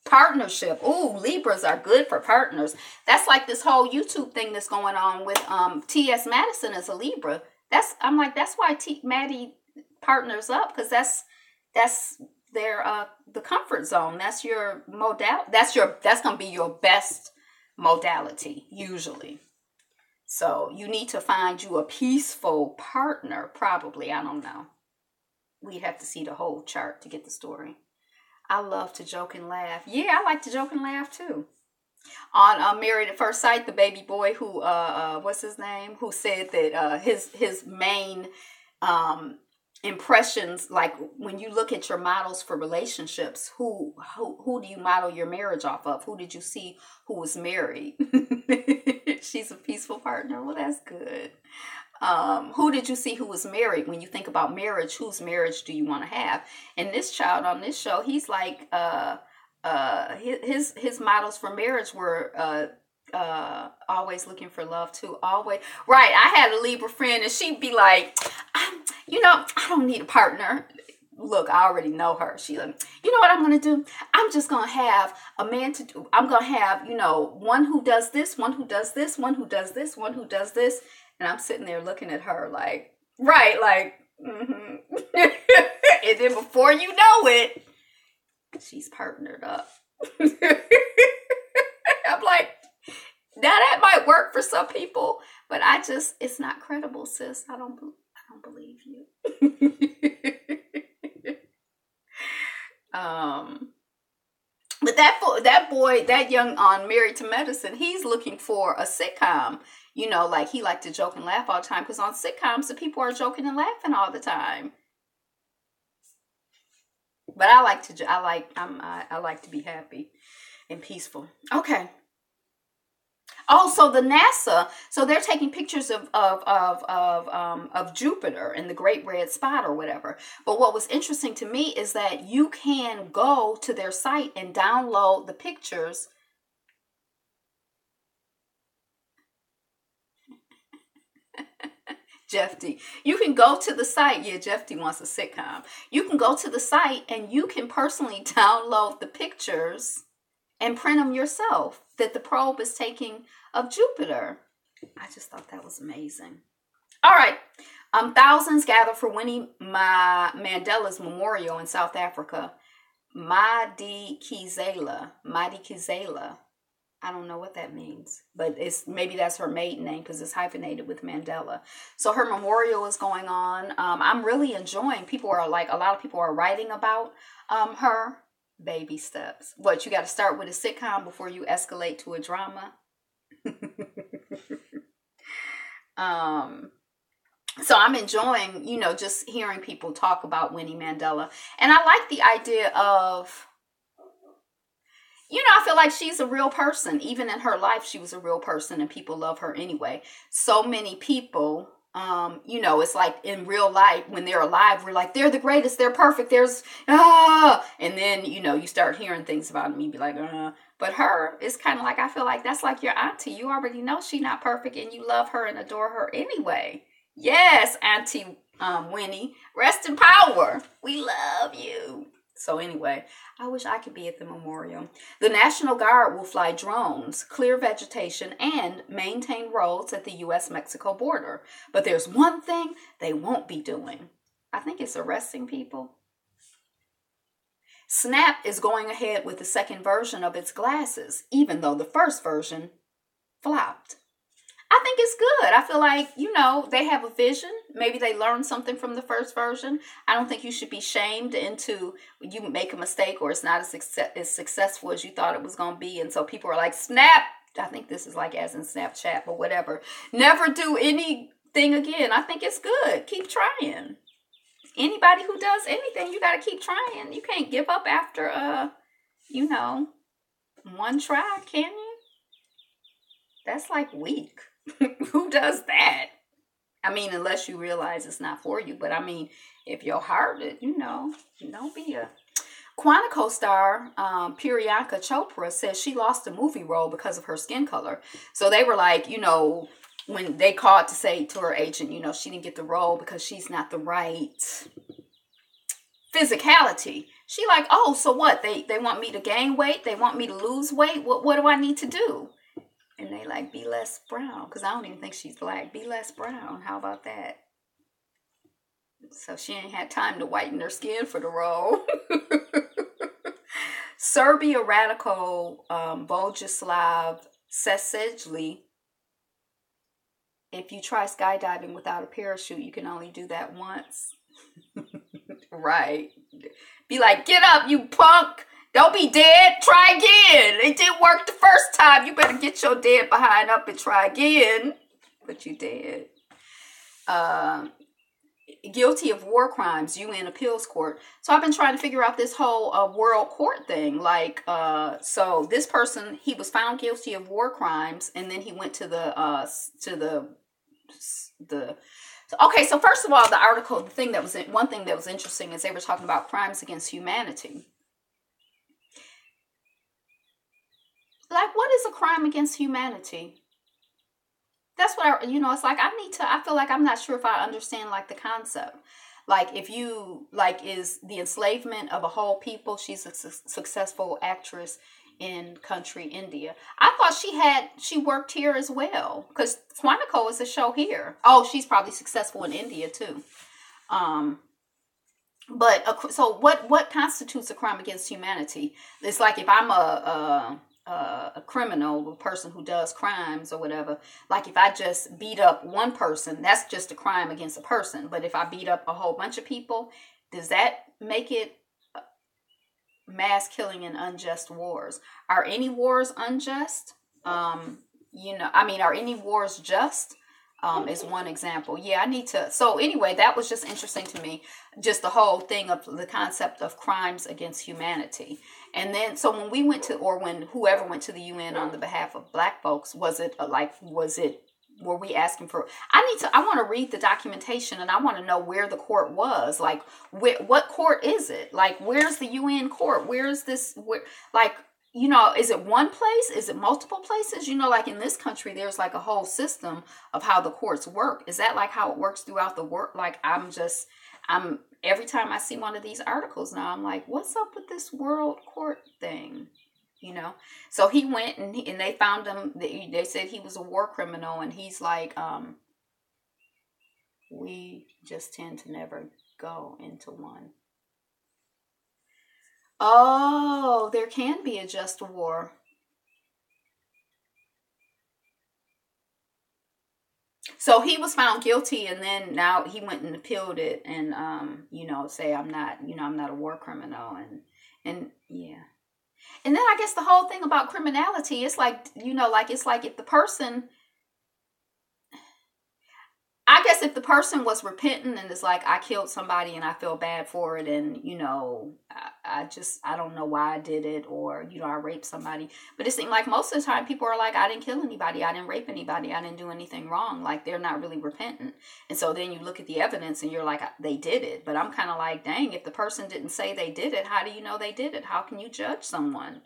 Partnership. Ooh, Libras are good for partners. That's like this whole YouTube thing that's going on with T.S. Madison as a Libra. I'm like, that's why Maddie partners up, because that's their the comfort zone. That's your modality. That's gonna be your best modality usually. So you need to find you a peaceful partner, probably. I don't know. We'd have to see the whole chart to get the story. I love to joke and laugh. Yeah, I like to joke and laugh too. On Married at First Sight, the baby boy who what's his name, who said that his main impressions, like when you look at your models for relationships, who do you model your marriage off of? Who did you see who was married? She's a peaceful partner. Well, that's good. Who did you see who was married? When you think about marriage, whose marriage do you want to have? And this child on this show, he's like his models for marriage were always looking for love too. Always. Right. I had a Libra friend and she'd be like, I don't need a partner. Look, I already know her. She's like, you know what I'm going to do? I'm just going to have a man to do. I'm going to have, one who does this, one who does this, one who does this, one who does this. And I'm sitting there looking at her like, right, like, mm-hmm. And then before you know it, she's partnered up. I'm like, now that might work for some people, but it's not credible, sis. I don't believe you. But that boy, that young on Married to Medicine, he's looking for a sitcom. You know, like he liked to joke and laugh all the time because on sitcoms the people are joking and laughing all the time. But I like to be happy and peaceful. Okay. Also, the NASA, so they're taking pictures of Jupiter and the Great Red Spot or whatever. But what was interesting to me is that you can go to their site and download the pictures. Jeff D. You can go to the site. Yeah, Jeff D wants a sitcom. You can go to the site and you can personally download the pictures and print them yourself that the probe is taking of Jupiter. I just thought that was amazing. All right. Thousands gather for Winnie Mandela's memorial in South Africa. Madikizela. I don't know what that means, but maybe that's her maiden name because it's hyphenated with Mandela. So her memorial is going on. I'm really enjoying. A lot of people are writing about her. Baby steps. What, you got to start with a sitcom before you escalate to a drama? So I'm enjoying, just hearing people talk about Winnie Mandela. And I like the idea of, I feel like she's a real person. Even in her life, she was a real person and people love her anyway. So many people, it's like in real life, when they're alive, we're like, they're the greatest, they're perfect, and then, you start hearing things about me, be like, but her, it's kind of like, I feel like that's like your auntie. You already know she's not perfect and you love her and adore her anyway. Yes, Auntie Winnie, rest in power. We love you. So anyway, I wish I could be at the memorial. The National Guard will fly drones, clear vegetation, and maintain roads at the U.S.-Mexico border. But there's one thing they won't be doing. I think it's arresting people. Snap is going ahead with the second version of its glasses, even though the first version flopped. I think it's good. I feel like, they have a vision. Maybe they learned something from the first version. I don't think you should be shamed into you make a mistake or it's not as successful as you thought it was going to be. And so people are like, snap. I think this is like as in Snapchat or whatever. Never do anything again. I think it's good. Keep trying. Anybody who does anything, you got to keep trying. You can't give up after, one try, can you? That's like weak. Who does that? I mean, unless you realize it's not for you. But I mean, if your heart, don't be a... Quantico star Priyanka Chopra says she lost a movie role because of her skin color. So they were like, when they called to say to her agent, she didn't get the role because she's not the right physicality. She like, oh, so what? They want me to gain weight? They want me to lose weight? What do I need to do? And they like, be less brown. Because I don't even think she's black. Be less brown. How about that? So she ain't had time to whiten her skin for the role. Serbia radical Vojislav Sesejli. If you try skydiving without a parachute, you can only do that once. Right. Be like, get up, you punk. Don't be dead. Try again. It didn't work the first time. You better get your dead behind up and try again. But you did. Guilty of war crimes, UN appeals court. So I've been trying to figure out this whole world court thing. Like, so this person, he was found guilty of war crimes, and then he went to the. Okay, so first of all, the article, one thing that was interesting is they were talking about crimes against humanity. Like, what is a crime against humanity? That's what it's like, I feel like I'm not sure if I understand, like, the concept. Like, if you, like, is the enslavement of a whole people, she's a successful actress in country India. I thought she worked here as well, because Quantico is a show here. Oh, she's probably successful in India, too. So what constitutes a crime against humanity? It's like if I'm a criminal, a person who does crimes or whatever, like if I just beat up one person, that's just a crime against a person. But if I beat up a whole bunch of people, does that make it mass killing and unjust wars. Are any wars unjust? Are any wars just? Is one example. Yeah, I need to. So anyway, that was just interesting to me. Just the whole thing of the concept of crimes against humanity. And then, so when we went to, or when whoever went to the UN on the behalf of Black folks, were we asking for, I want to read the documentation, and I want to know where the court was. Like, what court is it? Like, where's the UN court? Where's this, is it one place? Is it multiple places? Like in this country, there's like a whole system of how the courts work. Is that like how it works throughout the world? Like, every time I see one of these articles now, I'm like, what's up with this world court thing? So he went and they found him. They said he was a war criminal, and he's like, we just tend to never go into one. Oh, there can be a just war. So he was found guilty, and then now he went and appealed it, and say I'm not a war criminal, and yeah. And then I guess the whole thing about criminality, it's like, it's like if the person, I guess if the person was repentant and is like, I killed somebody and I feel bad for it, and I don't know why I did it, or I raped somebody. But it seemed like most of the time people are like, I didn't kill anybody, I didn't rape anybody, I didn't do anything wrong. Like, they're not really repentant. And so then you look at the evidence and you're like, they did it. But I'm kind of like, dang, if the person didn't say they did it, how do you know they did it? How can you judge someone?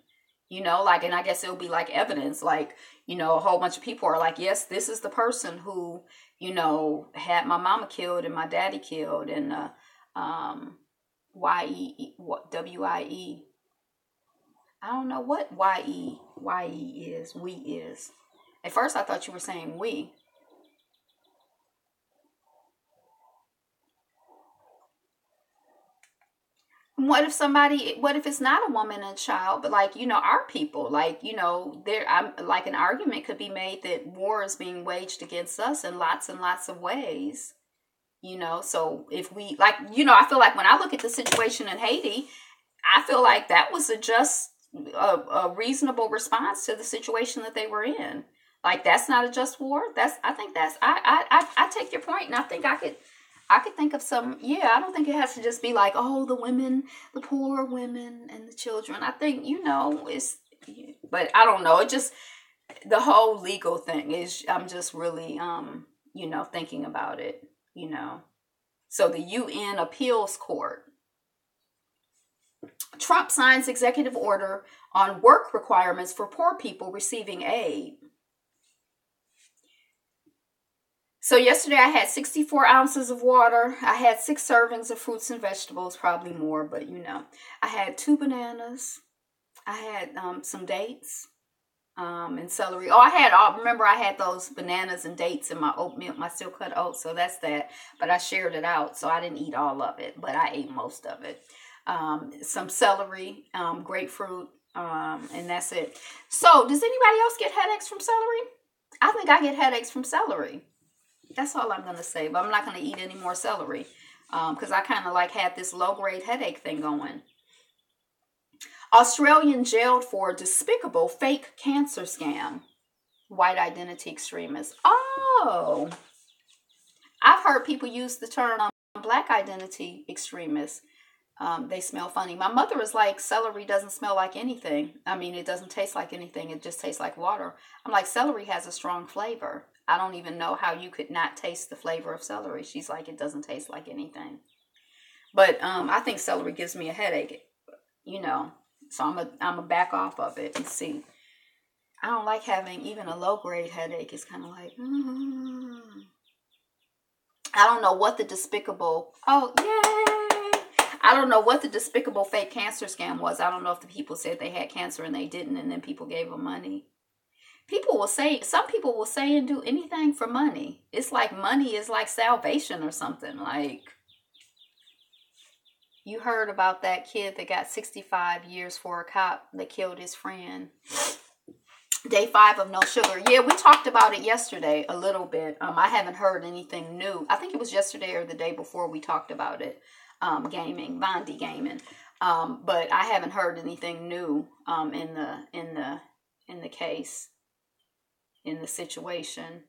And I guess it'll be like evidence, like, a whole bunch of people are like, yes, this is the person who, had my mama killed and my daddy killed, and W-I-E, I don't know what Y-E is, we is. At first I thought you were saying we. What if it's not a woman and a child, but like, our people, like, like an argument could be made that war is being waged against us in lots and lots of ways, so if we, like, I feel like when I look at the situation in Haiti, I feel like that was a reasonable response to the situation that they were in. Like, that's not a just war. I take your point, and I think I could think of some, I don't think it has to just be like, oh, the women, the poor women and the children. I think, but I don't know. It just, the whole legal thing is, I'm just really, thinking about it, So the UN Appeals Court. Trump signs executive order on work requirements for poor people receiving aid. So yesterday I had 64 ounces of water. I had 6 servings of fruits and vegetables, probably more, but I had 2 bananas. I had some dates and celery. Oh, remember I had those bananas and dates in my oatmeal, my steel cut oats, so that's that. But I shared it out, so I didn't eat all of it, but I ate most of it. Some celery, grapefruit, and that's it. So does anybody else get headaches from celery? I think I get headaches from celery. That's all I'm going to say, but I'm not going to eat any more celery because I kind of like had this low-grade headache thing going. Australian jailed for despicable fake cancer scam. White identity extremists. Oh, I've heard people use the term black identity extremists. They smell funny. My mother is like, celery doesn't smell like anything. I mean, it doesn't taste like anything. It just tastes like water. I'm like, celery has a strong flavor. I don't even know how you could not taste the flavor of celery. She's like, it doesn't taste like anything. But I think celery gives me a headache, so I'm a back off of it and see. I don't like having even a low-grade headache. It's kind of like, I don't know what the despicable, I don't know what the despicable fake cancer scam was. I don't know if the people said they had cancer and they didn't, and then people gave them money. Some people will say and do anything for money. It's like money is like salvation or something. Like, you heard about that kid that got 65 years for a cop that killed his friend. Day 5 of no sugar. Yeah, we talked about it yesterday a little bit. I haven't heard anything new. I think it was yesterday or the day before we talked about it. Gaming, Bondi gaming. But I haven't heard anything new in the case, in the situation.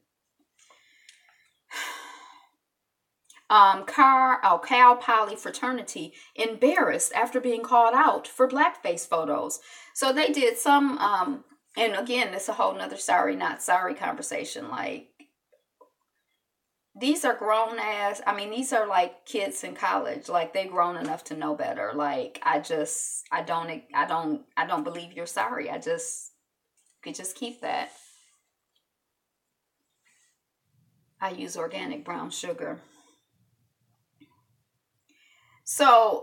Cal Poly fraternity embarrassed after being called out for blackface photos. So they did some, and again, it's a whole nother sorry, not sorry conversation. Like, these are grown ass, I mean, these are like kids in college. Like, they grown enough to know better. Like, I don't believe you're sorry. Could just keep that. I use organic brown sugar. So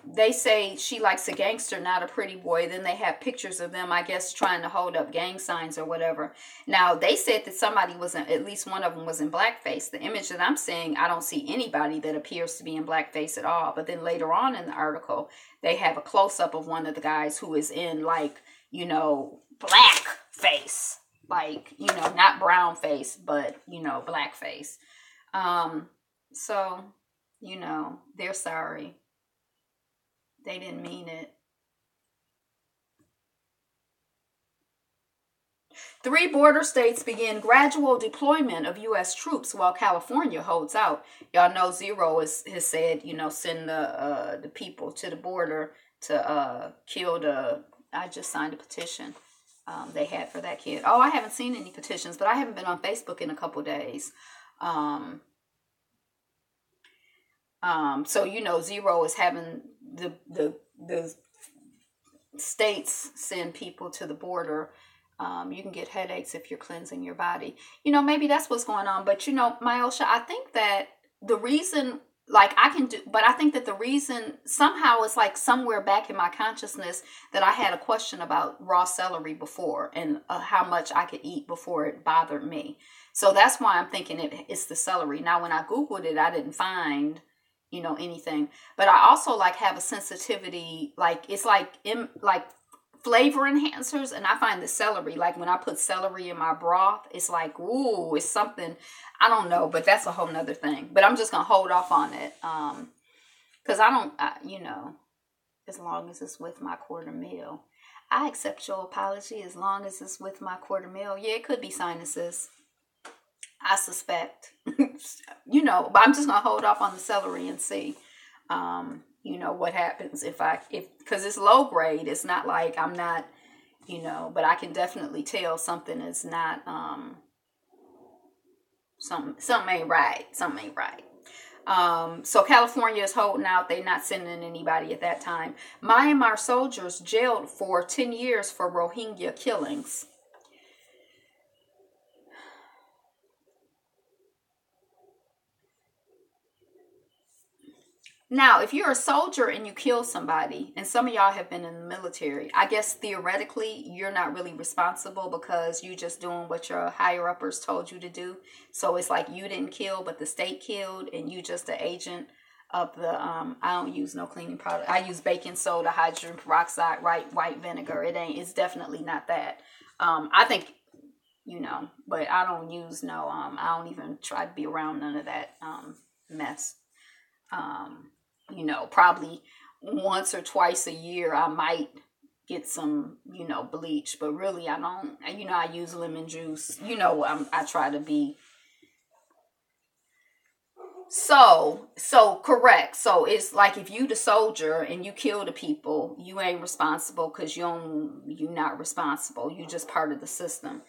they say she likes a gangster, not a pretty boy. Then they have pictures of them, I guess, trying to hold up gang signs or whatever. Now, they said that somebody at least one of them was in blackface. The image that I'm seeing, I don't see anybody that appears to be in blackface at all. But then later on in the article, they have a close-up of one of the guys who is in, like, black face. Like, not brown face, but, black face. So... they're sorry. They didn't mean it. 3 border states begin gradual deployment of U.S. troops while California holds out. Y'all know Zero has said, send the people to the border to kill I just signed a petition they had for that kid. Oh, I haven't seen any petitions, but I haven't been on Facebook in a couple days. So Zero is having the states send people to the border. You can get headaches if you're cleansing your body. Maybe that's what's going on. But Myosha, I think that the reason, like, I think that the reason somehow it's like somewhere back in my consciousness that I had a question about raw celery before and how much I could eat before it bothered me. So that's why I'm thinking it's the celery. Now, when I Googled it, I didn't find anything, but I also have a sensitivity, like it's like flavor enhancers, and I find the celery, like when I put celery in my broth, it's like, ooh, it's something, I don't know, but that's a whole nother thing. But I'm just gonna hold off on it, because as long as it's with my quarter meal, I accept your apology as long as it's with my quarter meal. Yeah, it could be sinuses, I suspect, but I'm just going to hold off on the celery and see, what happens because it's low grade. It's not like I'm not, but I can definitely tell something is not, something ain't right. Something ain't right. So California is holding out. They're not sending anybody at that time. Myanmar soldiers jailed for 10 years for Rohingya killings. Now, if you're a soldier and you kill somebody, and some of y'all have been in the military, I guess theoretically you're not really responsible because you just doing what your higher uppers told you to do. So it's like you didn't kill, but the state killed, and you just an agent of the, I don't use no cleaning product. I use baking soda, hydrogen peroxide, white vinegar. It's definitely not that. I think, but I don't use I don't even try to be around none of that mess. Probably once or twice a year, I might get some, bleach, but really I don't, I use lemon juice, I try to be, so correct. So it's like, if you the soldier and you kill the people, you ain't responsible because you're not responsible. You just part of the system.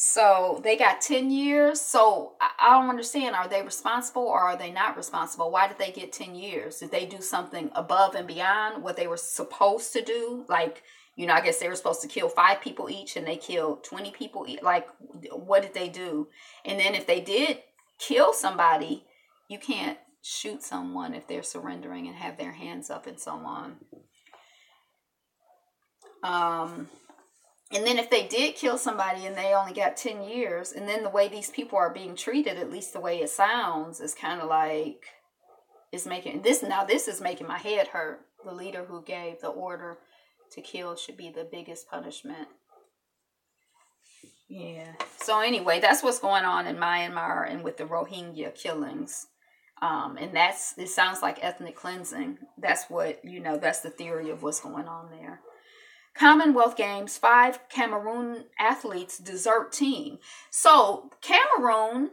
So they got 10 years. So I don't understand. Are they responsible or are they not responsible? Why did they get 10 years? Did they do something above and beyond what they were supposed to do? Like, I guess they were supposed to kill 5 people each and they killed 20 people. Like, what did they do? And then if they did kill somebody, you can't shoot someone if they're surrendering and have their hands up and so on. And then if they did kill somebody and they only got 10 years, and then the way these people are being treated, at least the way it sounds, is kind of like, this is making my head hurt. The leader who gave the order to kill should be the biggest punishment. Yeah. So anyway, that's what's going on in Myanmar and with the Rohingya killings. And it sounds like ethnic cleansing. That's what, that's the theory of what's going on there. Commonwealth Games, 5 Cameroon athletes desert team. So Cameroon,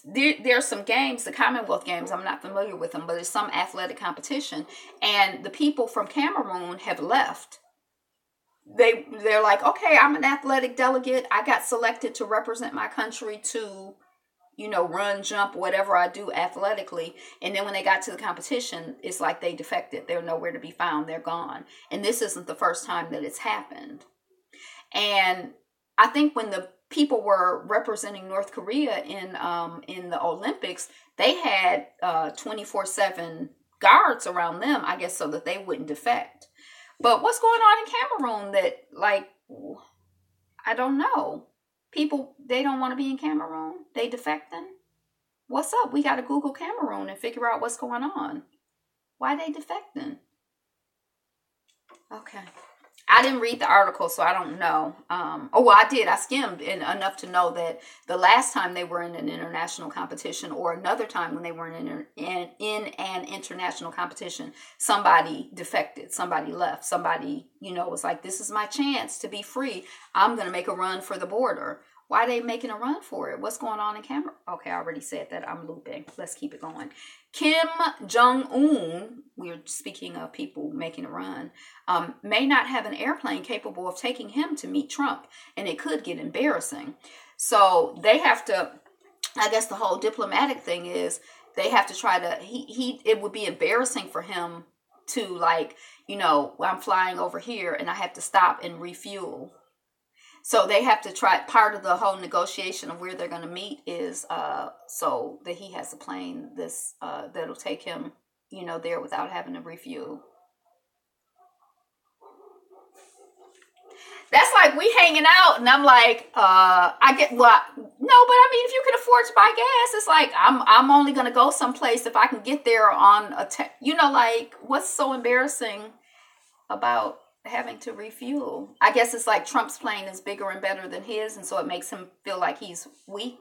there's some games, the Commonwealth Games, I'm not familiar with them, but it's some athletic competition. And the people from Cameroon have left. They're like, okay, I'm an athletic delegate. I got selected to represent my country to, run, jump, whatever I do athletically. And then when they got to the competition, it's like they defected. They're nowhere to be found. They're gone. And this isn't the first time that it's happened. And I think when the people were representing North Korea in the Olympics, they had 24/7 guards around them, I guess, so that they wouldn't defect. But what's going on in Cameroon that, like, I don't know. People, they don't want to be in Cameroon. They defecting. What's up? We got to Google Cameroon and figure out what's going on. Why they defecting? Okay. I didn't read the article, so I don't know. I did. I skimmed enough to know that the last time they were in an international competition, or another time when they were in an international competition, somebody defected, somebody left, somebody, was like, this is my chance to be free. I'm going to make a run for the border. Why are they making a run for it? What's going on in Cameroon? Okay, I already said that. I'm looping. Let's keep it going. Kim Jong-un, we're speaking of people making a run, may not have an airplane capable of taking him to meet Trump, and it could get embarrassing. So they have to, I guess the whole diplomatic thing is they have to try to, it would be embarrassing for him to, like, I'm flying over here and I have to stop and refuel. So they have to try, part of the whole negotiation of where they're going to meet is so that he has a plane that'll take him, there without having to refuel. That's like we hanging out and I'm like, I get what? No, but I mean, if you can afford to buy gas, it's like I'm only going to go someplace if I can get there on like, what's so embarrassing about having to refuel? I guess it's like Trump's plane is bigger and better than his, and so it makes him feel like he's weak.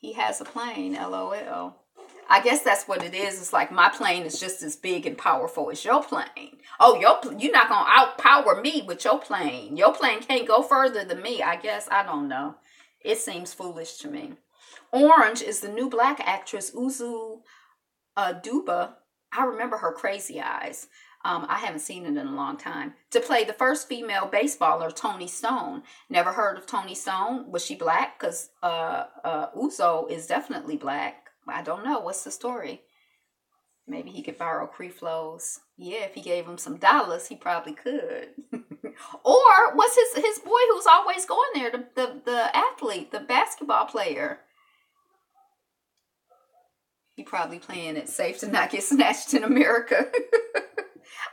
He has a plane, LOL. I guess that's what it is. It's like my plane is just as big and powerful as your plane. Oh, you're not going to outpower me with your plane. Your plane can't go further than me, I guess. I don't know. It seems foolish to me. Orange is the new black actress Uzu Aduba. I remember her crazy eyes. I haven't seen it in a long time. To play the first female baseballer, Toni Stone. Never heard of Toni Stone. Was she black? Because Uzo is definitely black. I don't know. What's the story? Maybe he could borrow Creflo's. Yeah, if he gave him some dollars, he probably could. Or what's his boy who's always going there? The athlete, the basketball player. He probably playing it safe to not get snatched in America.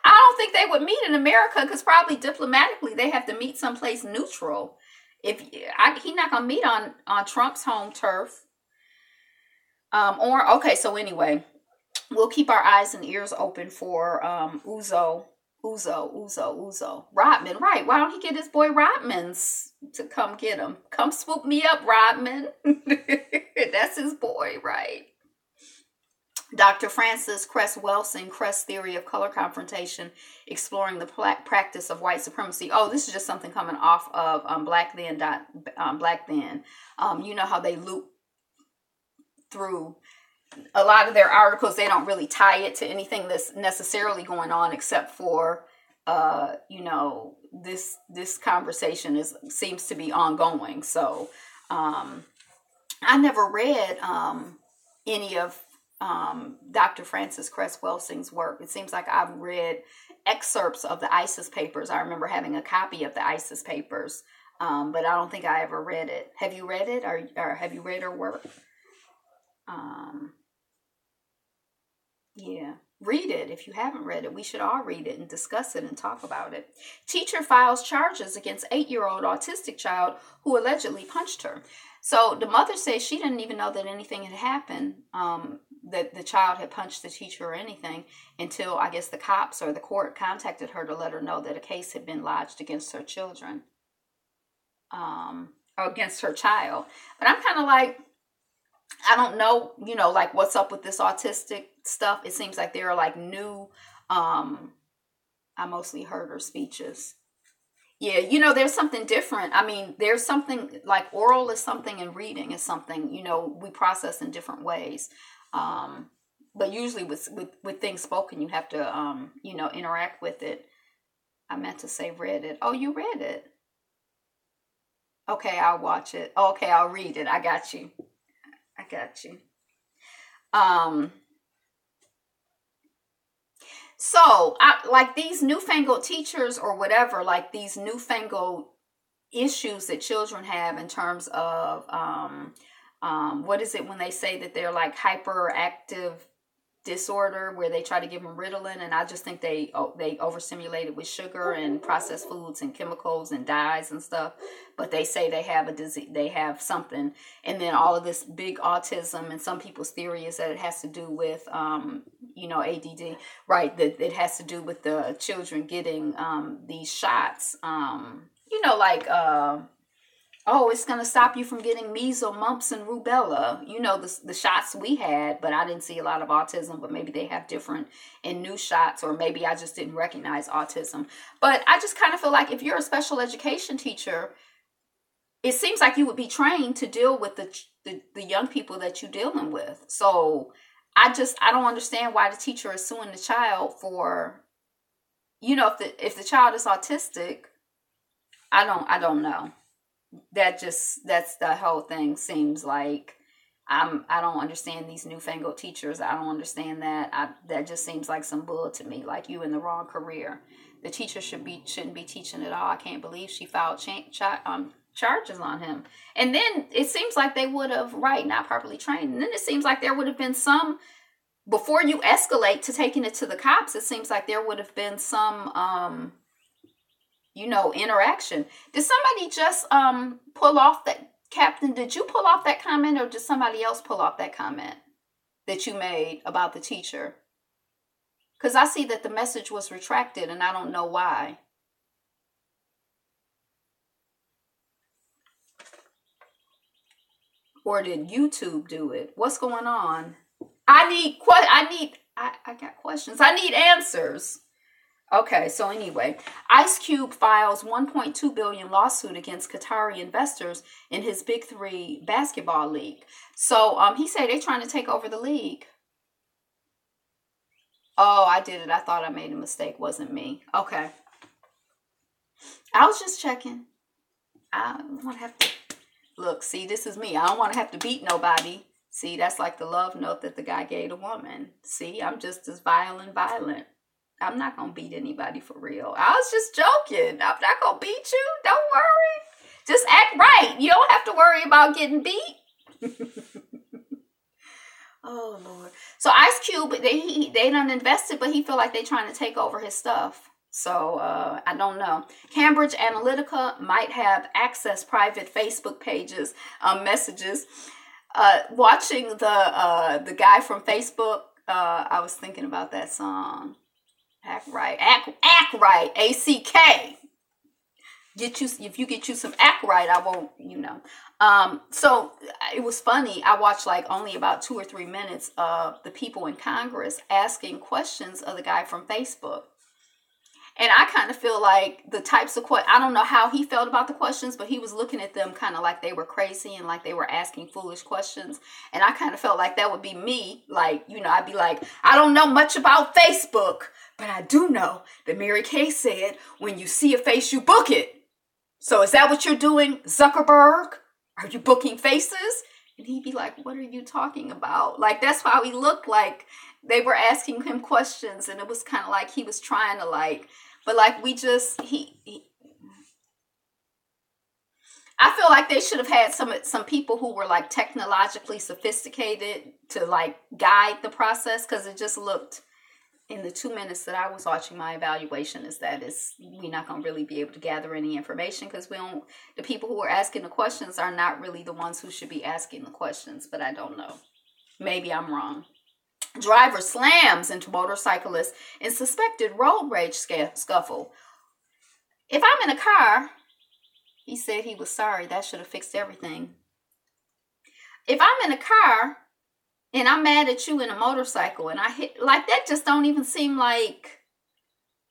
I don't think they would meet in America because probably diplomatically they have to meet someplace neutral. He's not gonna meet on Trump's home turf. So anyway, we'll keep our eyes and ears open for Uzo Rodman. Right? Why don't he get his boy Rodman's to come get him? Come swoop me up, Rodman. That's his boy, right? Dr. Francis Cress Welsing, Cress Theory of Color Confrontation, exploring the practice of white supremacy. Oh, this is just something coming off of Black Then. You know how they loop through a lot of their articles. They don't really tie it to anything that's necessarily going on except for, this conversation seems to be ongoing. So I never read any of Dr. Francis Cress Welsing's work. It seems like I've read excerpts of the ISIS papers. I remember having a copy of the ISIS papers, but I don't think I ever read it. Have you read it, or have you read her work? Yeah, read it. If you haven't read it, we should all read it and discuss it and talk about it. Teacher files charges against 8-year-old autistic child who allegedly punched her. So the mother says she didn't even know that anything had happened, that the child had punched the teacher or anything, until I guess the cops or the court contacted her to let her know that a case had been lodged against her children, or against her child. But I'm kind of like, I don't know, like what's up with this autistic stuff. It seems like there are like new, I mostly heard her speeches. Yeah, there's something different. I mean, there's something like oral is something and reading is something, we process in different ways. Um, but usually with things spoken, you have to, interact with it. I meant to say read it. Oh, you read it. Okay, I'll watch it. Okay, I'll read it. I got you. I got you. Um, so like these newfangled teachers or whatever, like these newfangled issues that children have in terms of what is it when they say that they're like hyperactive disorder, where they try to give them Ritalin, and I just think they overstimulate it with sugar and processed foods and chemicals and dyes and stuff. But they say they have a disease, they have something, and then all of this big autism. And some people's theory is that it has to do with ADD, right? That it has to do with the children getting these shots, like oh, it's going to stop you from getting measles, mumps, and rubella. The shots we had, but I didn't see a lot of autism, but maybe they have different and new shots, or maybe I just didn't recognize autism. But I just kind of feel like if you're a special education teacher, it seems like you would be trained to deal with the young people that you're dealing with. So I don't understand why the teacher is suing the child for, if the child is autistic, I don't know. That's the whole thing. Seems like I don't understand these newfangled teachers. I don't understand that. That just seems like some bull to me. Like you in the wrong career. The teacher shouldn't be teaching at all. I can't believe she filed charges on him. And then it seems like they would have not properly trained. And then it seems like there would have been some, before you escalate to taking it to the cops. It seems like there would have been some interaction. Did somebody just pull off that, Captain? Did you pull off that comment, or did somebody else pull off that comment that you made about the teacher? Because I see that the message was retracted, and I don't know why. Or did YouTube do it? What's going on? I got questions. I need answers. Okay, so anyway, Ice Cube files $1.2 billion lawsuit against Qatari investors in his Big Three basketball league. So he said they're trying to take over the league. Oh, I did it. I thought I made a mistake. Wasn't me. Okay. I was just checking. I don't want to have to... Look, see, this is me. I don't want to have to beat nobody. See, that's like the love note that the guy gave the woman. See, I'm just as violent. I'm not going to beat anybody for real. I was just joking. I'm not going to beat you. Don't worry. Just act right. You don't have to worry about getting beat. Oh, Lord. So Ice Cube, they done invested, but he feel like they trying to take over his stuff. So I don't know. Cambridge Analytica might have access private Facebook pages, messages. Watching the guy from Facebook, I was thinking about that song. Act right. Act right. ACK. If you get you some act right, I won't, So it was funny. I watched like only about 2 or 3 minutes of the people in Congress asking questions of the guy from Facebook. And I kind of feel like the types of I don't know how he felt about the questions, but he was looking at them kind of like they were crazy and like they were asking foolish questions. And I kind of felt like that would be me. Like, I'd be like, I don't know much about Facebook, but I do know that Mary Kay said, when you see a face, you book it. So is that what you're doing, Zuckerberg? Are you booking faces? And he'd be like, what are you talking about? Like, that's how he looked. Like they were asking him questions, and it was kind of like he was trying to but like we just, I feel like they should have had some people who were like technologically sophisticated to like guide the process, because it just looked, in the 2 minutes that I was watching, my evaluation is that we're not going to really be able to gather any information, because the people who are asking the questions are not really the ones who should be asking the questions, but I don't know. Maybe I'm wrong. Driver slams into motorcyclist in suspected road rage scuffle. If I'm in a car, he said he was sorry. That should have fixed everything. If I'm in a car and I'm mad at you in a motorcycle and I hit like that, just don't even seem like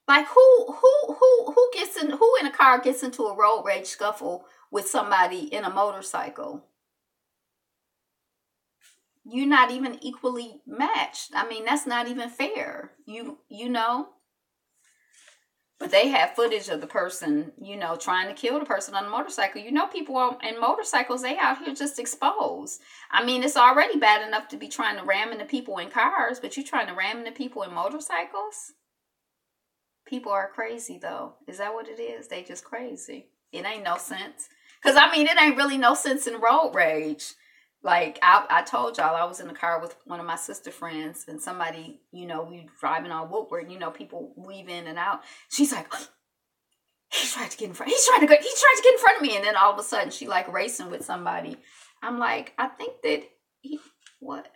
who gets in, who in a car gets into a road rage scuffle with somebody in a motorcycle? You're not even equally matched. I mean, that's not even fair. You know. But they have footage of the person, you know, trying to kill the person on the motorcycle. You know, people in motorcycles, they out here just exposed. I mean, it's already bad enough to be trying to ram into people in cars, but you trying to ram into people in motorcycles? People are crazy, though. Is that what it is? They just crazy. It ain't no sense. Because, I mean, it ain't really no sense in road rage. Like, I told y'all I was in the car with one of my sister friends and somebody, you know, we driving on Woodward, you know, people weave in and out. She's like, he tried to get in front. He's trying to get in front of me. And then all of a sudden she like racing with somebody. I'm like, I think that what?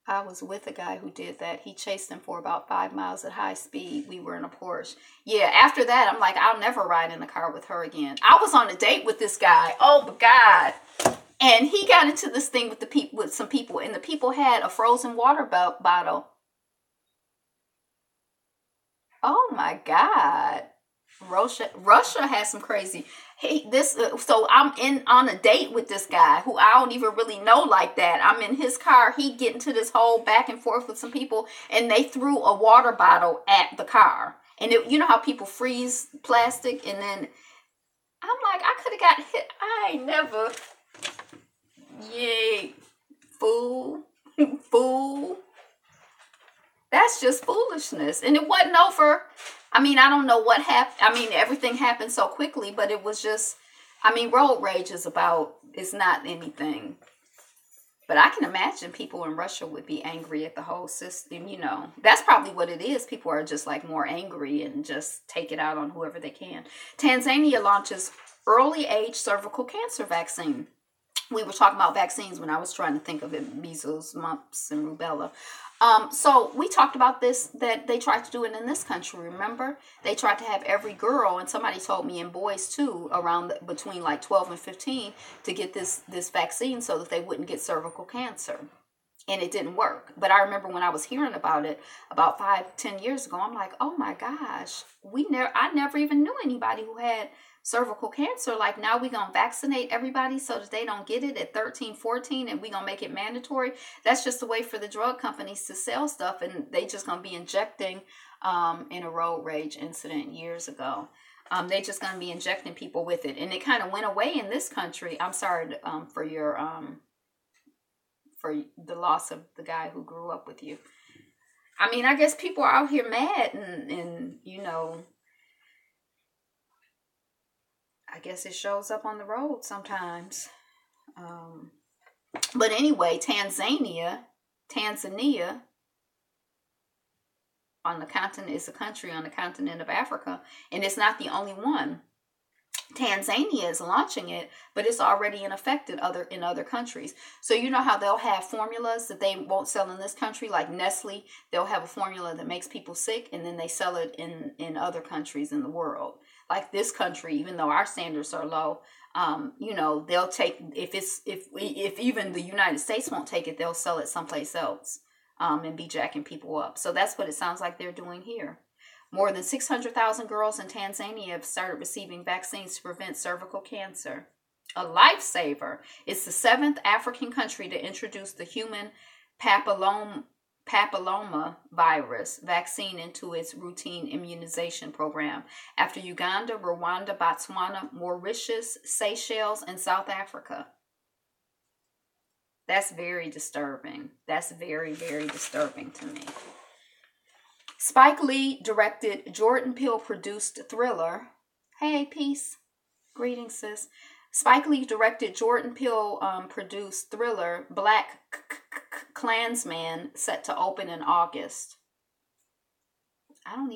I was with a guy who did that. He chased him for about 5 miles at high speed. We were in a Porsche. Yeah, after that, I'm like, I'll never ride in the car with her again. I was on a date with this guy. Oh, my God. And he got into this thing with some people, and the people had a frozen water bottle. Oh my God, Russia has some crazy. So I'm on a date with this guy who I don't even really know like that. I'm in his car. He get into this whole back and forth with some people, and they threw a water bottle at the car. And you know how people freeze plastic, and then I'm like, I could have got hit. I ain't never. Yay, fool. That's just foolishness. And it wasn't over. I mean, I don't know what happened. I mean, everything happened so quickly, but it was just, I mean, road rage is it's not anything. But I can imagine people in Russia would be angry at the whole system, you know. That's probably what it is. People are just like more angry and just take it out on whoever they can. Tanzania launches early age cervical cancer vaccine. We were talking about vaccines when I was trying to think of it, measles, mumps, and rubella. So we talked about this, that they tried to do it in this country, remember? They tried to have every girl, and somebody told me, and boys too, between like 12 and 15, to get this vaccine so that they wouldn't get cervical cancer. And it didn't work. But I remember when I was hearing about it about 5-10 years ago, I'm like, oh my gosh, I never even knew anybody who had cervical cancer. Like, now we're going to vaccinate everybody so that they don't get it at 13, 14, and we're going to make it mandatory. That's just a way for the drug companies to sell stuff, and they just going to be injecting in a road rage incident years ago. They just going to be injecting people with it. And it kind of went away in this country. I'm sorry for your for the loss of the guy who grew up with you. I mean, I guess people are out here mad and you know, I guess it shows up on the road sometimes. But anyway, Tanzania on the continent is a country on the continent of Africa, and it's not the only one. Tanzania is launching it, but it's already in effect in other countries. So you know how they'll have formulas that they won't sell in this country, like Nestle. They'll have a formula that makes people sick, and then they sell it in other countries in the world. Like this country, even though our standards are low, you know, they'll take if even the United States won't take it, they'll sell it someplace else and be jacking people up. So that's what it sounds like they're doing here. More than 600,000 girls in Tanzania have started receiving vaccines to prevent cervical cancer. A lifesaver. It's the 7th African country to introduce the human papilloma virus vaccine into its routine immunization program, after Uganda, Rwanda, Botswana, Mauritius, Seychelles, and South Africa. That's very disturbing. That's very, very disturbing to me. Spike Lee directed, Jordan Peele produced thriller. Hey, peace. Greetings, sis. Spike Lee directed, Jordan Peele produced thriller Black Klansman, set to open in August.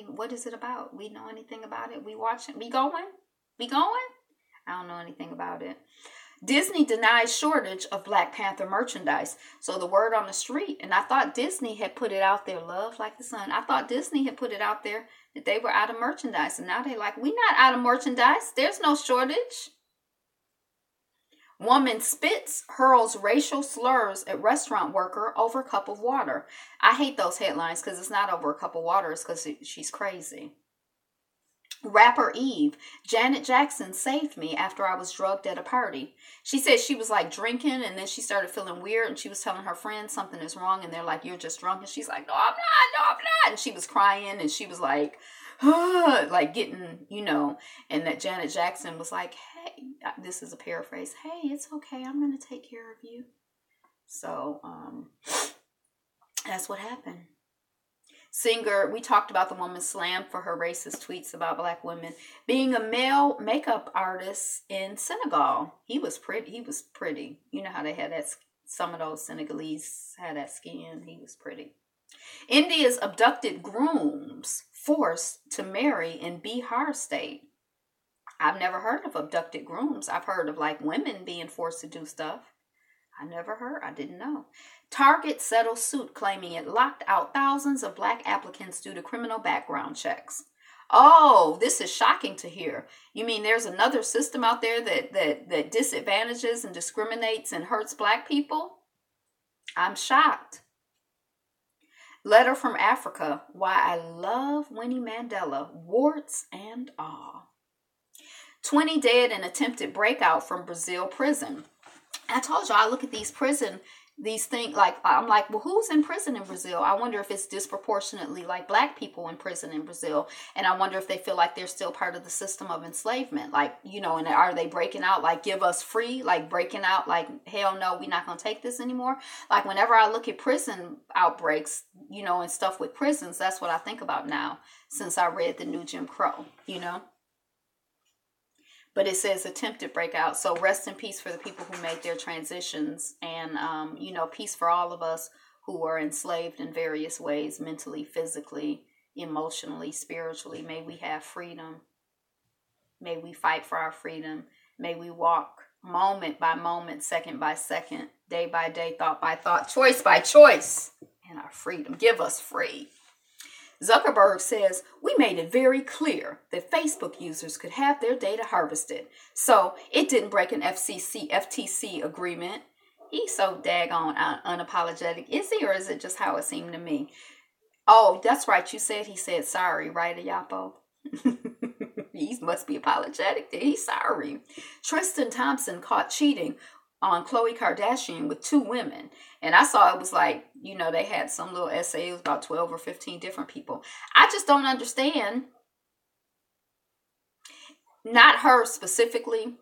What is it about? We know anything about it? We watching? We going? I don't know anything about it. Disney denies shortage of Black Panther merchandise. So the word on the street, and I thought Disney had put it out there, love like the sun. I thought Disney had put it out there that they were out of merchandise. And now they're like, we're not out of merchandise. There's no shortage. Woman spits, hurls racial slurs at restaurant worker over cup of water. I hate those headlines because it's not over a cup of water. It's because she's crazy. Rapper Eve, Janet Jackson saved me after I was drugged at a party. She said she was like drinking and then she started feeling weird and she was telling her friends something is wrong and they're like, you're just drunk. And she's like, no, I'm not. And she was crying and she was like, like getting, and that Janet Jackson was like, hey, this is a paraphrase. Hey, it's okay. I'm going to take care of you. So, that's what happened. Singer, we talked about the woman slammed for her racist tweets about black women. Being a male makeup artist in Senegal. He was pretty. You know how they had that, some of those Senegalese had that skin. He was pretty. India's abducted grooms forced to marry in Bihar state. I've never heard of abducted grooms. I've heard of like women being forced to do stuff. I didn't know. Target settles suit claiming it locked out thousands of black applicants due to criminal background checks. Oh, this is shocking to hear. You mean there's another system out there that disadvantages and discriminates and hurts black people? I'm shocked. Letter from Africa. Why I love Winnie Mandela. Warts and all. 20 dead in attempted breakout from Brazil prison. I told you I look at these things like, I'm like, well, who's in prison in Brazil? I wonder if it's disproportionately like black people in prison in Brazil. And I wonder if they feel like they're still part of the system of enslavement. Like, and are they breaking out, like, give us free, like breaking out, like, hell no, we're not going to take this anymore. Like whenever I look at prison outbreaks, and stuff with prisons, that's what I think about now since I read the new Jim Crow, But it says attempted breakout. So rest in peace for the people who made their transitions. And, peace for all of us who are enslaved in various ways, mentally, physically, emotionally, spiritually. May we have freedom. May we fight for our freedom. May we walk moment by moment, second by second, day by day, thought by thought, choice by choice in our freedom. Give us free. Zuckerberg says, we made it very clear that Facebook users could have their data harvested. So it didn't break an FTC agreement. He's so daggone unapologetic. Is he, or is it just how it seemed to me? Oh, that's right. He said sorry, right, Ayapo? He must be apologetic. He's sorry. Tristan Thompson caught cheating on Khloe Kardashian with 2 women. And I saw it was like, they had some little essay. It was about 12 or 15 different people. I just don't understand. Not her specifically,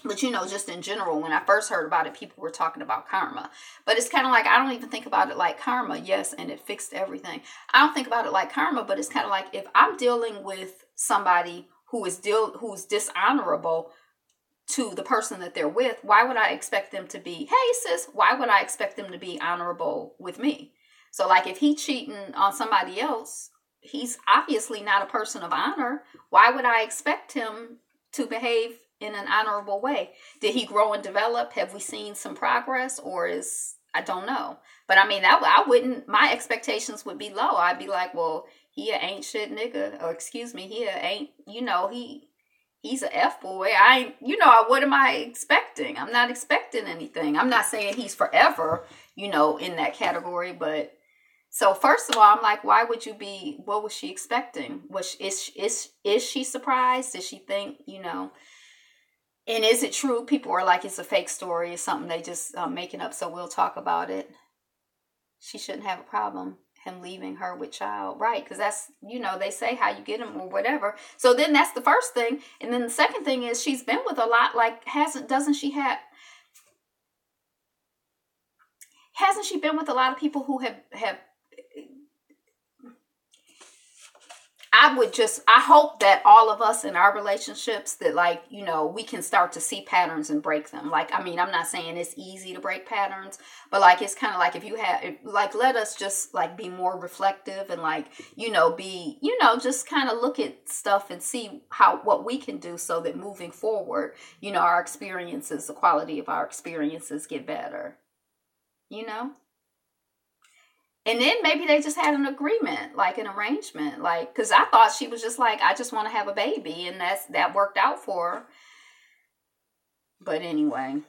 but just in general, when I first heard about it, people were talking about karma. But it's kind of like, I don't even think about it like karma. Yes, and it fixed everything. I don't think about it like karma, but it's kind of like if I'm dealing with somebody who's dishonorable to the person that they're with, why would I expect them to be, hey sis, why would I expect them to be honorable with me? So like if he cheating on somebody else, he's obviously not a person of honor. Why would I expect him to behave in an honorable way? Did he grow and develop? Have we seen some progress, or I don't know. But I mean, my expectations would be low. I'd be like, well, he ain't shit nigga, or excuse me, he ain't, he's a F-boy. What am I expecting? I'm not expecting anything. I'm not saying he's forever, in that category. But so first of all, I'm like, why would you be, what was she expecting? Is she surprised? Did she think, and is it true? People are like, it's a fake story. It's something they just making up. So we'll talk about it. She shouldn't have a problem. Him leaving her with child, right? Because that's, they say how you get them or whatever. So then that's the first thing. And then the second thing is she's been with a lot, like, hasn't she been with a lot of people who have I hope that all of us in our relationships that we can start to see patterns and break them. Like, I mean, I'm not saying it's easy to break patterns, but it's kind of like if you have, let us just be more reflective and be, just kind of look at stuff and see what we can do so that moving forward, our experiences, the quality of our experiences get better, And then maybe they just had an agreement, an arrangement, because I thought she was just I just want to have a baby, and that worked out for her. But anyway,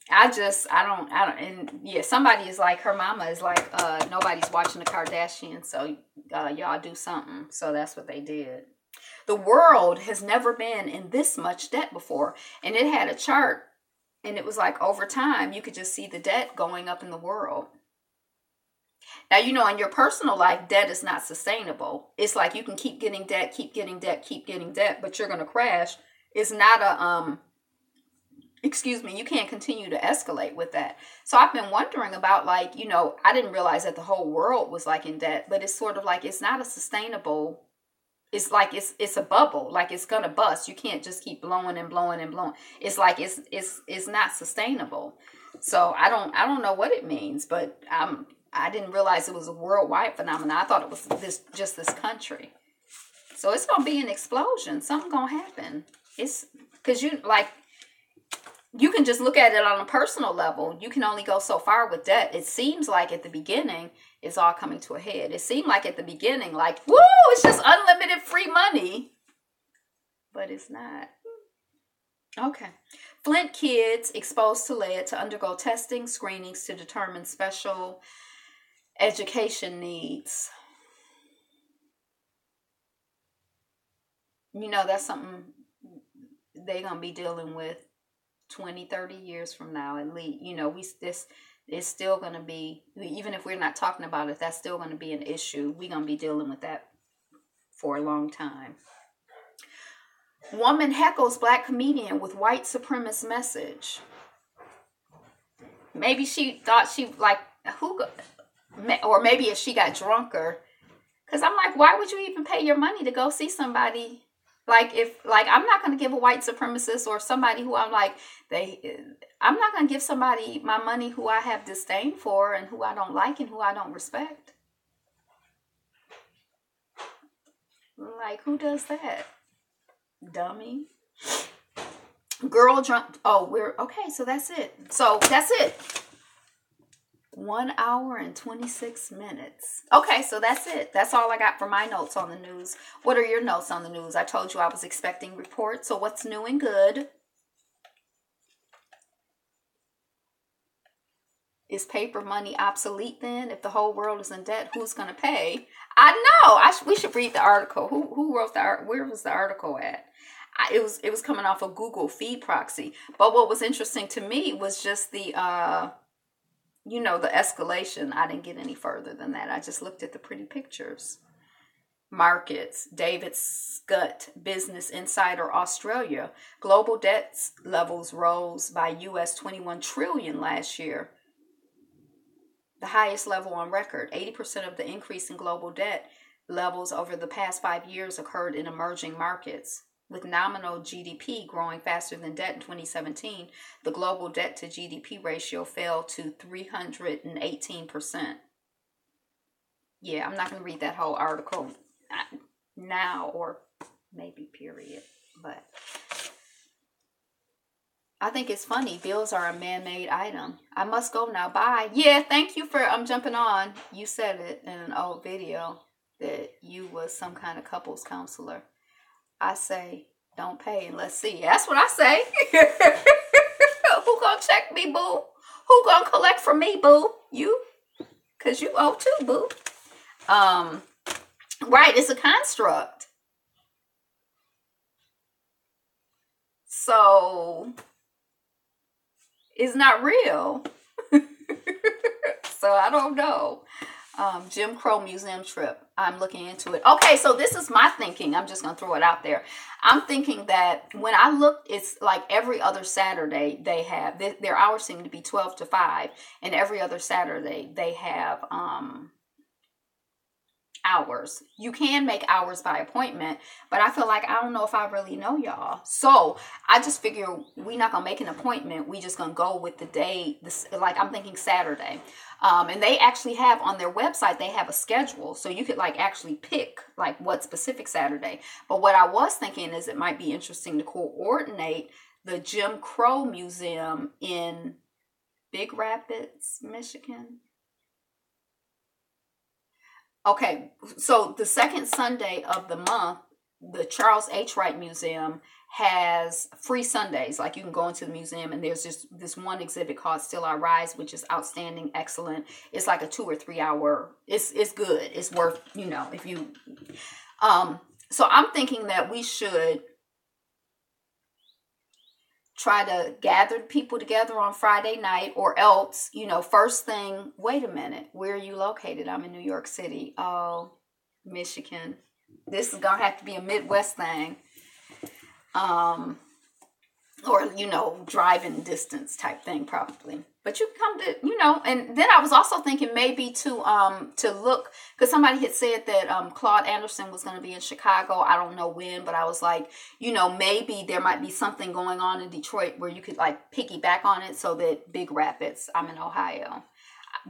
And yeah, somebody is like, her mama is like, nobody's watching the Kardashians, so y'all do something. So that's what they did. The world has never been in this much debt before. And it had a chart, and it was like over time, you could just see the debt going up in the world. Now, in your personal life, debt is not sustainable. It's like you can keep getting debt, keep getting debt, keep getting debt, but you're going to crash. It's not you can't continue to escalate with that. So I've been wondering about, like, I didn't realize that the whole world was like in debt, but it's sort of like it's not a sustainable. It's like it's a bubble, like it's gonna bust. You can't just keep blowing and blowing and blowing. It's like it's not sustainable. So I don't know what it means, but I didn't realize it was a worldwide phenomenon. I thought it was just this country. So it's gonna be an explosion. Something gonna happen. It's because you can just look at it on a personal level. You can only go so far with debt. It seems like at the beginning, it's all coming to a head. It seemed like at the beginning, like, woo, it's just unlimited free money. But it's not. Okay. Flint kids exposed to lead to undergo testing, screenings to determine special education needs. That's something they're going to be dealing with 20, 30 years from now at least. This is still going to be, even if we're not talking about it, that's still going to be an issue. We're going to be dealing with that for a long time. Woman heckles black comedian with white supremacist message. Maybe she thought or maybe if she got drunker. Because I'm like, why would you even pay your money to go see somebody? I'm not going to give a white supremacist or somebody who I'm not going to give somebody my money who I have disdain for and who I don't like and who I don't respect. Like, who does that? Dummy. Girl drunk. Oh, okay, so that's it. 1 hour and 26 minutes. Okay, so that's it. That's all I got for my notes on the news. What are your notes on the news? I told you I was expecting reports. So what's new and good? Is paper money obsolete then? If the whole world is in debt, who's going to pay? I know. We should read the article. Who wrote the article? Where was the article at? It was coming off of Google Feed Proxy. But what was interesting to me was just the the escalation. I didn't get any further than that. I just looked at the pretty pictures. Markets. David Scutt, Business Insider Australia. Global debt levels rose by US 21 trillion last year. The highest level on record. 80% of the increase in global debt levels over the past 5 years occurred in emerging markets. With nominal GDP growing faster than debt in 2017, the global debt to GDP ratio fell to 318%. Yeah, I'm not going to read that whole article now, or maybe period. But I think it's funny. Bills are a man-made item. I must go now. Bye. Yeah, thank you for jumping on. You said it in an old video that you was some kind of couples counselor. I say, don't pay and let's see. That's what I say. Who gonna check me, boo? Who gonna collect from me, boo? You? Because you owe too, boo. Right, it's a construct. So, it's not real. So, I don't know. Jim Crow Museum trip. I'm looking into it. Okay, so this is my thinking. I'm just going to throw it out there. I'm thinking that when I look, it's like every other Saturday they have, their hours seem to be 12 to 5. And every other Saturday they have hours. You can make hours by appointment, but I feel like I don't know if I really know y'all. So I just figure we're not gonna make an appointment. We just gonna go with the day. Like I'm thinking Saturday, and they actually have on their website they have a schedule, so you could like actually pick like what specific Saturday. But what I was thinking is it might be interesting to coordinate the Jim Crow Museum in Big Rapids, Michigan. Okay, so the second Sunday of the month, the Charles H. Wright Museum has free Sundays. Like, you can go into the museum and there's just this one exhibit called Still I Rise, which is outstanding, excellent. It's like a 2 or 3 hour. It's good. It's worth, you know, if you. So I'm thinking that we should try to gather people together on Friday night, or else, you know, first thing. Wait a minute, where are you located? I'm in New York City. Oh, Michigan. This is gonna have to be a Midwest thing. Or, you know, driving distance type thing probably. But you come to, you know, and then I was also thinking maybe to look, because somebody had said that Claude Anderson was going to be in Chicago. I don't know when, but I was like, you know, maybe there might be something going on in Detroit where you could like piggyback on it, so that Big Rapids, I'm in Ohio.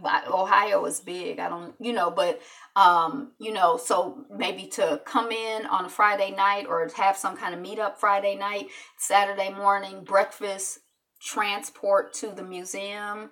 Ohio is big. I don't, you know, but, you know, so maybe to come in on a Friday night, or have some kind of meetup Friday night, Saturday morning, breakfast, transport to the museum,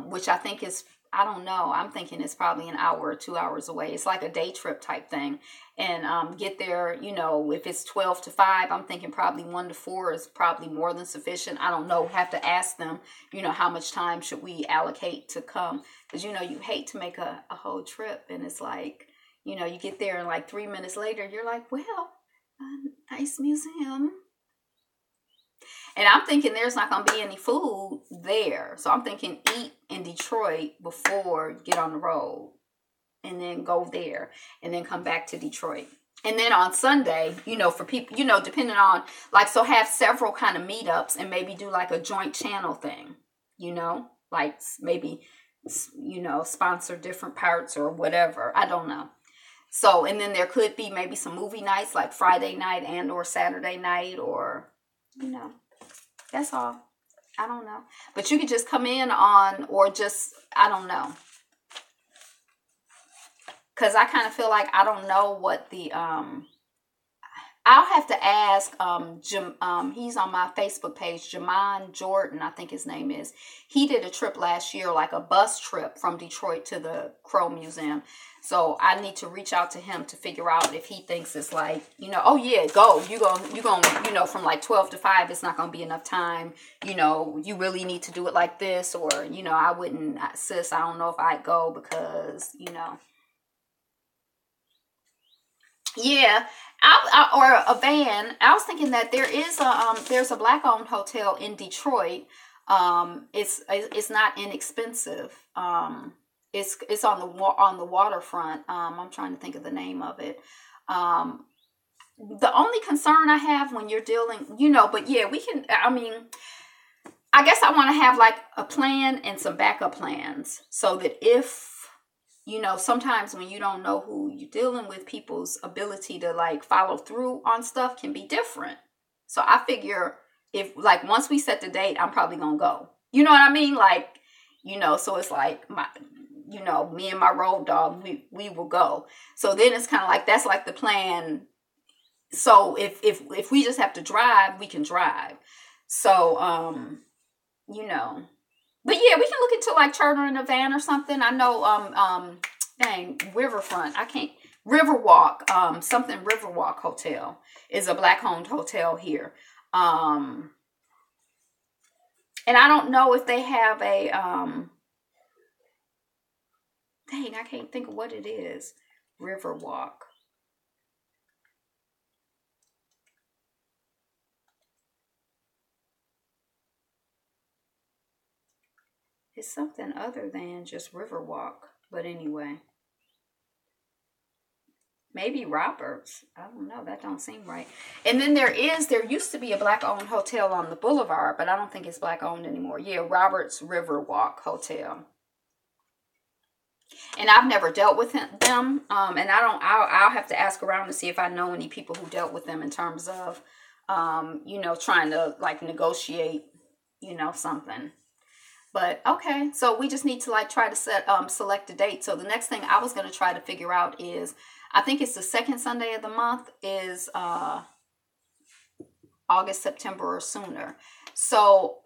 which I think is, I don't know, I'm thinking it's probably an hour or 2 hours away. It's like a day trip type thing. And get there, you know, if it's 12 to 5, I'm thinking probably 1 to 4 is probably more than sufficient. I don't know, have to ask them, you know, how much time should we allocate to come? Because, you know, you hate to make a whole trip, and it's like, you know, you get there and like 3 minutes later, you're like, well, nice museum. And I'm thinking there's not going to be any food there. So I'm thinking eat in Detroit before you get on the road, and then go there, and then come back to Detroit. And then on Sunday, you know, for people, you know, depending on, like, so have several kind of meetups, and maybe do like a joint channel thing, you know, like maybe, you know, sponsor different parts or whatever. I don't know. So, and then there could be maybe some movie nights, like Friday night and or Saturday night, or, you know, that's all. I don't know. But you could just come in on, or just, I don't know. Because I kind of feel like I don't know what the, I'll have to ask, he's on my Facebook page, Jamon Jordan, I think his name is. He did a trip last year, like a bus trip from Detroit to the Crow Museum. So I need to reach out to him to figure out if he thinks it's like, you know, oh yeah, go. You're going, you know, from like 12 to 5, it's not going to be enough time. You know, you really need to do it like this. Or, you know, I wouldn't, sis, I don't know if I'd go because, you know. Yeah, or a van. I was thinking that there is there's a black-owned hotel in Detroit. It's not inexpensive. It's on the waterfront. I'm trying to think of the name of it. The only concern I have when you're dealing, you know, but yeah, we can. I mean, I guess I want to have like a plan and some backup plans, so that if, you know, sometimes when you don't know who you're dealing with, people's ability to like follow through on stuff can be different. So I figure if like once we set the date, I'm probably going to go. You know what I mean? Like, you know, so it's like my, you know, me and my road dog, we will go. So then it's kind of like, that's like the plan. So if we just have to drive, we can drive. So, you know. But yeah, we can look into like chartering a van or something. I know, Riverfront. Riverwalk, something Riverwalk Hotel is a black-owned hotel here. And I don't know if they have a, I can't think of what it is. Riverwalk. It's something other than just Riverwalk. But anyway. Maybe Roberts. I don't know. That don't seem right. And then there used to be a black-owned hotel on the boulevard, but I don't think it's black-owned anymore. Yeah, Roberts Riverwalk Hotel. And I've never dealt with them. And I'll have to ask around to see if I know any people who dealt with them in terms of, you know, trying to like negotiate, you know, something. But okay, so we just need to like try to select a date. So the next thing I was going to try to figure out is, I think it's the second Sunday of the month is August, September, or sooner. So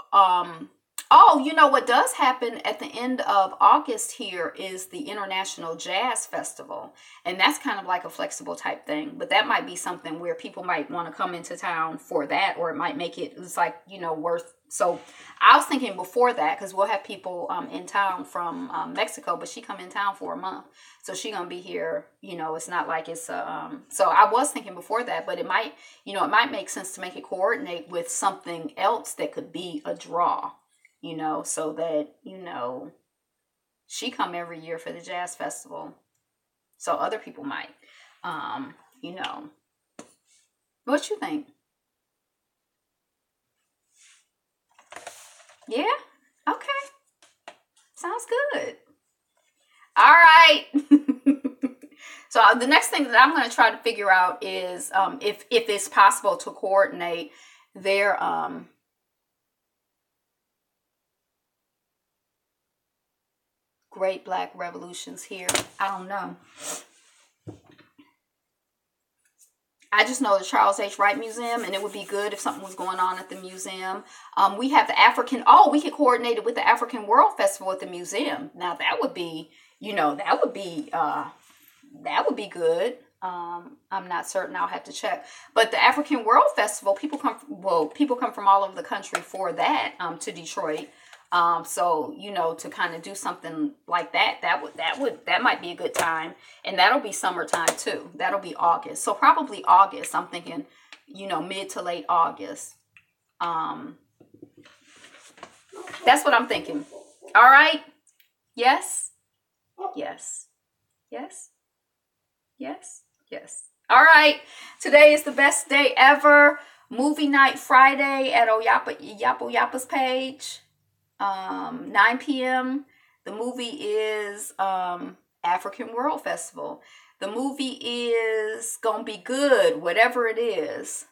Oh, you know what does happen at the end of August here is the International Jazz Festival. And that's kind of like a flexible type thing. But that might be something where people might want to come into town for that, or it might make it's like, worth. So I was thinking before that, because we'll have people in town from Mexico, but she come in town for a month. So she going to be here, it's not like it's so I was thinking before that, but it might make sense to make it coordinate with something else that could be a draw. So that, she come every year for the jazz festival. So other people might, what you think? Yeah. Okay. Sounds good. All right. So the next thing that I'm going to try to figure out is, if it's possible to coordinate their, Great Black Revolutions here. I don't know. I just know the Charles H. Wright Museum, and it would be good if something was going on at the museum. We have the we could coordinate it with the African World Festival at the museum. Now that would be, that would be good. I'm not certain. I'll have to check. But the African World Festival, people come from all over the country for that, to Detroit. So, to kind of do something like that might be a good time. And that'll be summertime too. That'll be August. So probably August. I'm thinking, mid to late August. That's what I'm thinking. All right. Yes. Yes. Yes. Yes. Yes. All right. Today is the best day ever. Movie night Friday at Yapa's page. 9 p.m. The movie is African World Festival. The movie is gonna be good, whatever it is.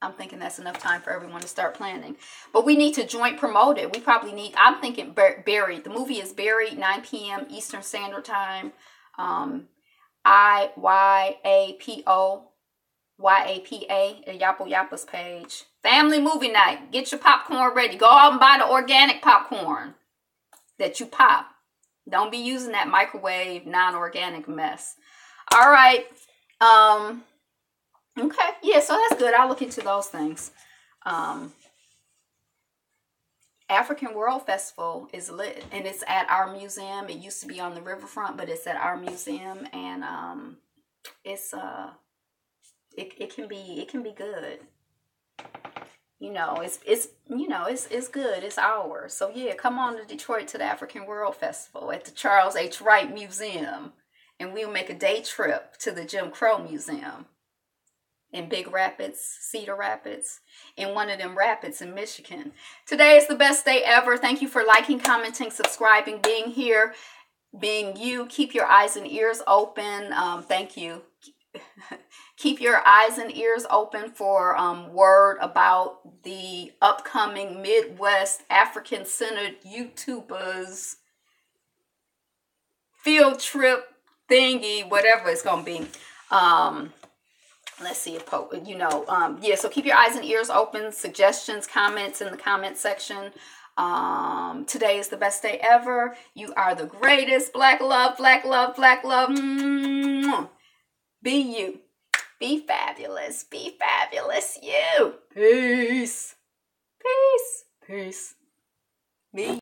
I'm thinking that's enough time for everyone to start planning. But we need to joint promote it. We probably need, I'm thinking Buried. The movie is Buried, 9 p.m. Eastern Standard Time. YAPA at Yapa's page. Family movie night. Get your popcorn ready. Go out and buy the organic popcorn that you pop. Don't be using that microwave non-organic mess. All right. Okay. Yeah, so that's good. I'll look into those things. African World Festival is lit, and it's at our museum. It used to be on the riverfront, but it's at our museum, and it's it can be good. It's good. It's ours. So yeah, come on to Detroit to the African World Festival at the Charles H. Wright Museum, and we'll make a day trip to the Jim Crow Museum in Big Rapids, Cedar Rapids, in one of them rapids in Michigan. Today is the best day ever. Thank you for liking, commenting, subscribing, being here, being you. Keep your eyes and ears open. Thank you. Keep your eyes and ears open for word about the upcoming Midwest African-centered YouTubers field trip thingy, whatever it's going to be. Let's see if, yeah, so keep your eyes and ears open. Suggestions, comments in the comment section. Today is the best day ever. You are the greatest. Black love, black love, black love. Be you. Be fabulous. Be fabulous you. Peace. Peace. Peace. Be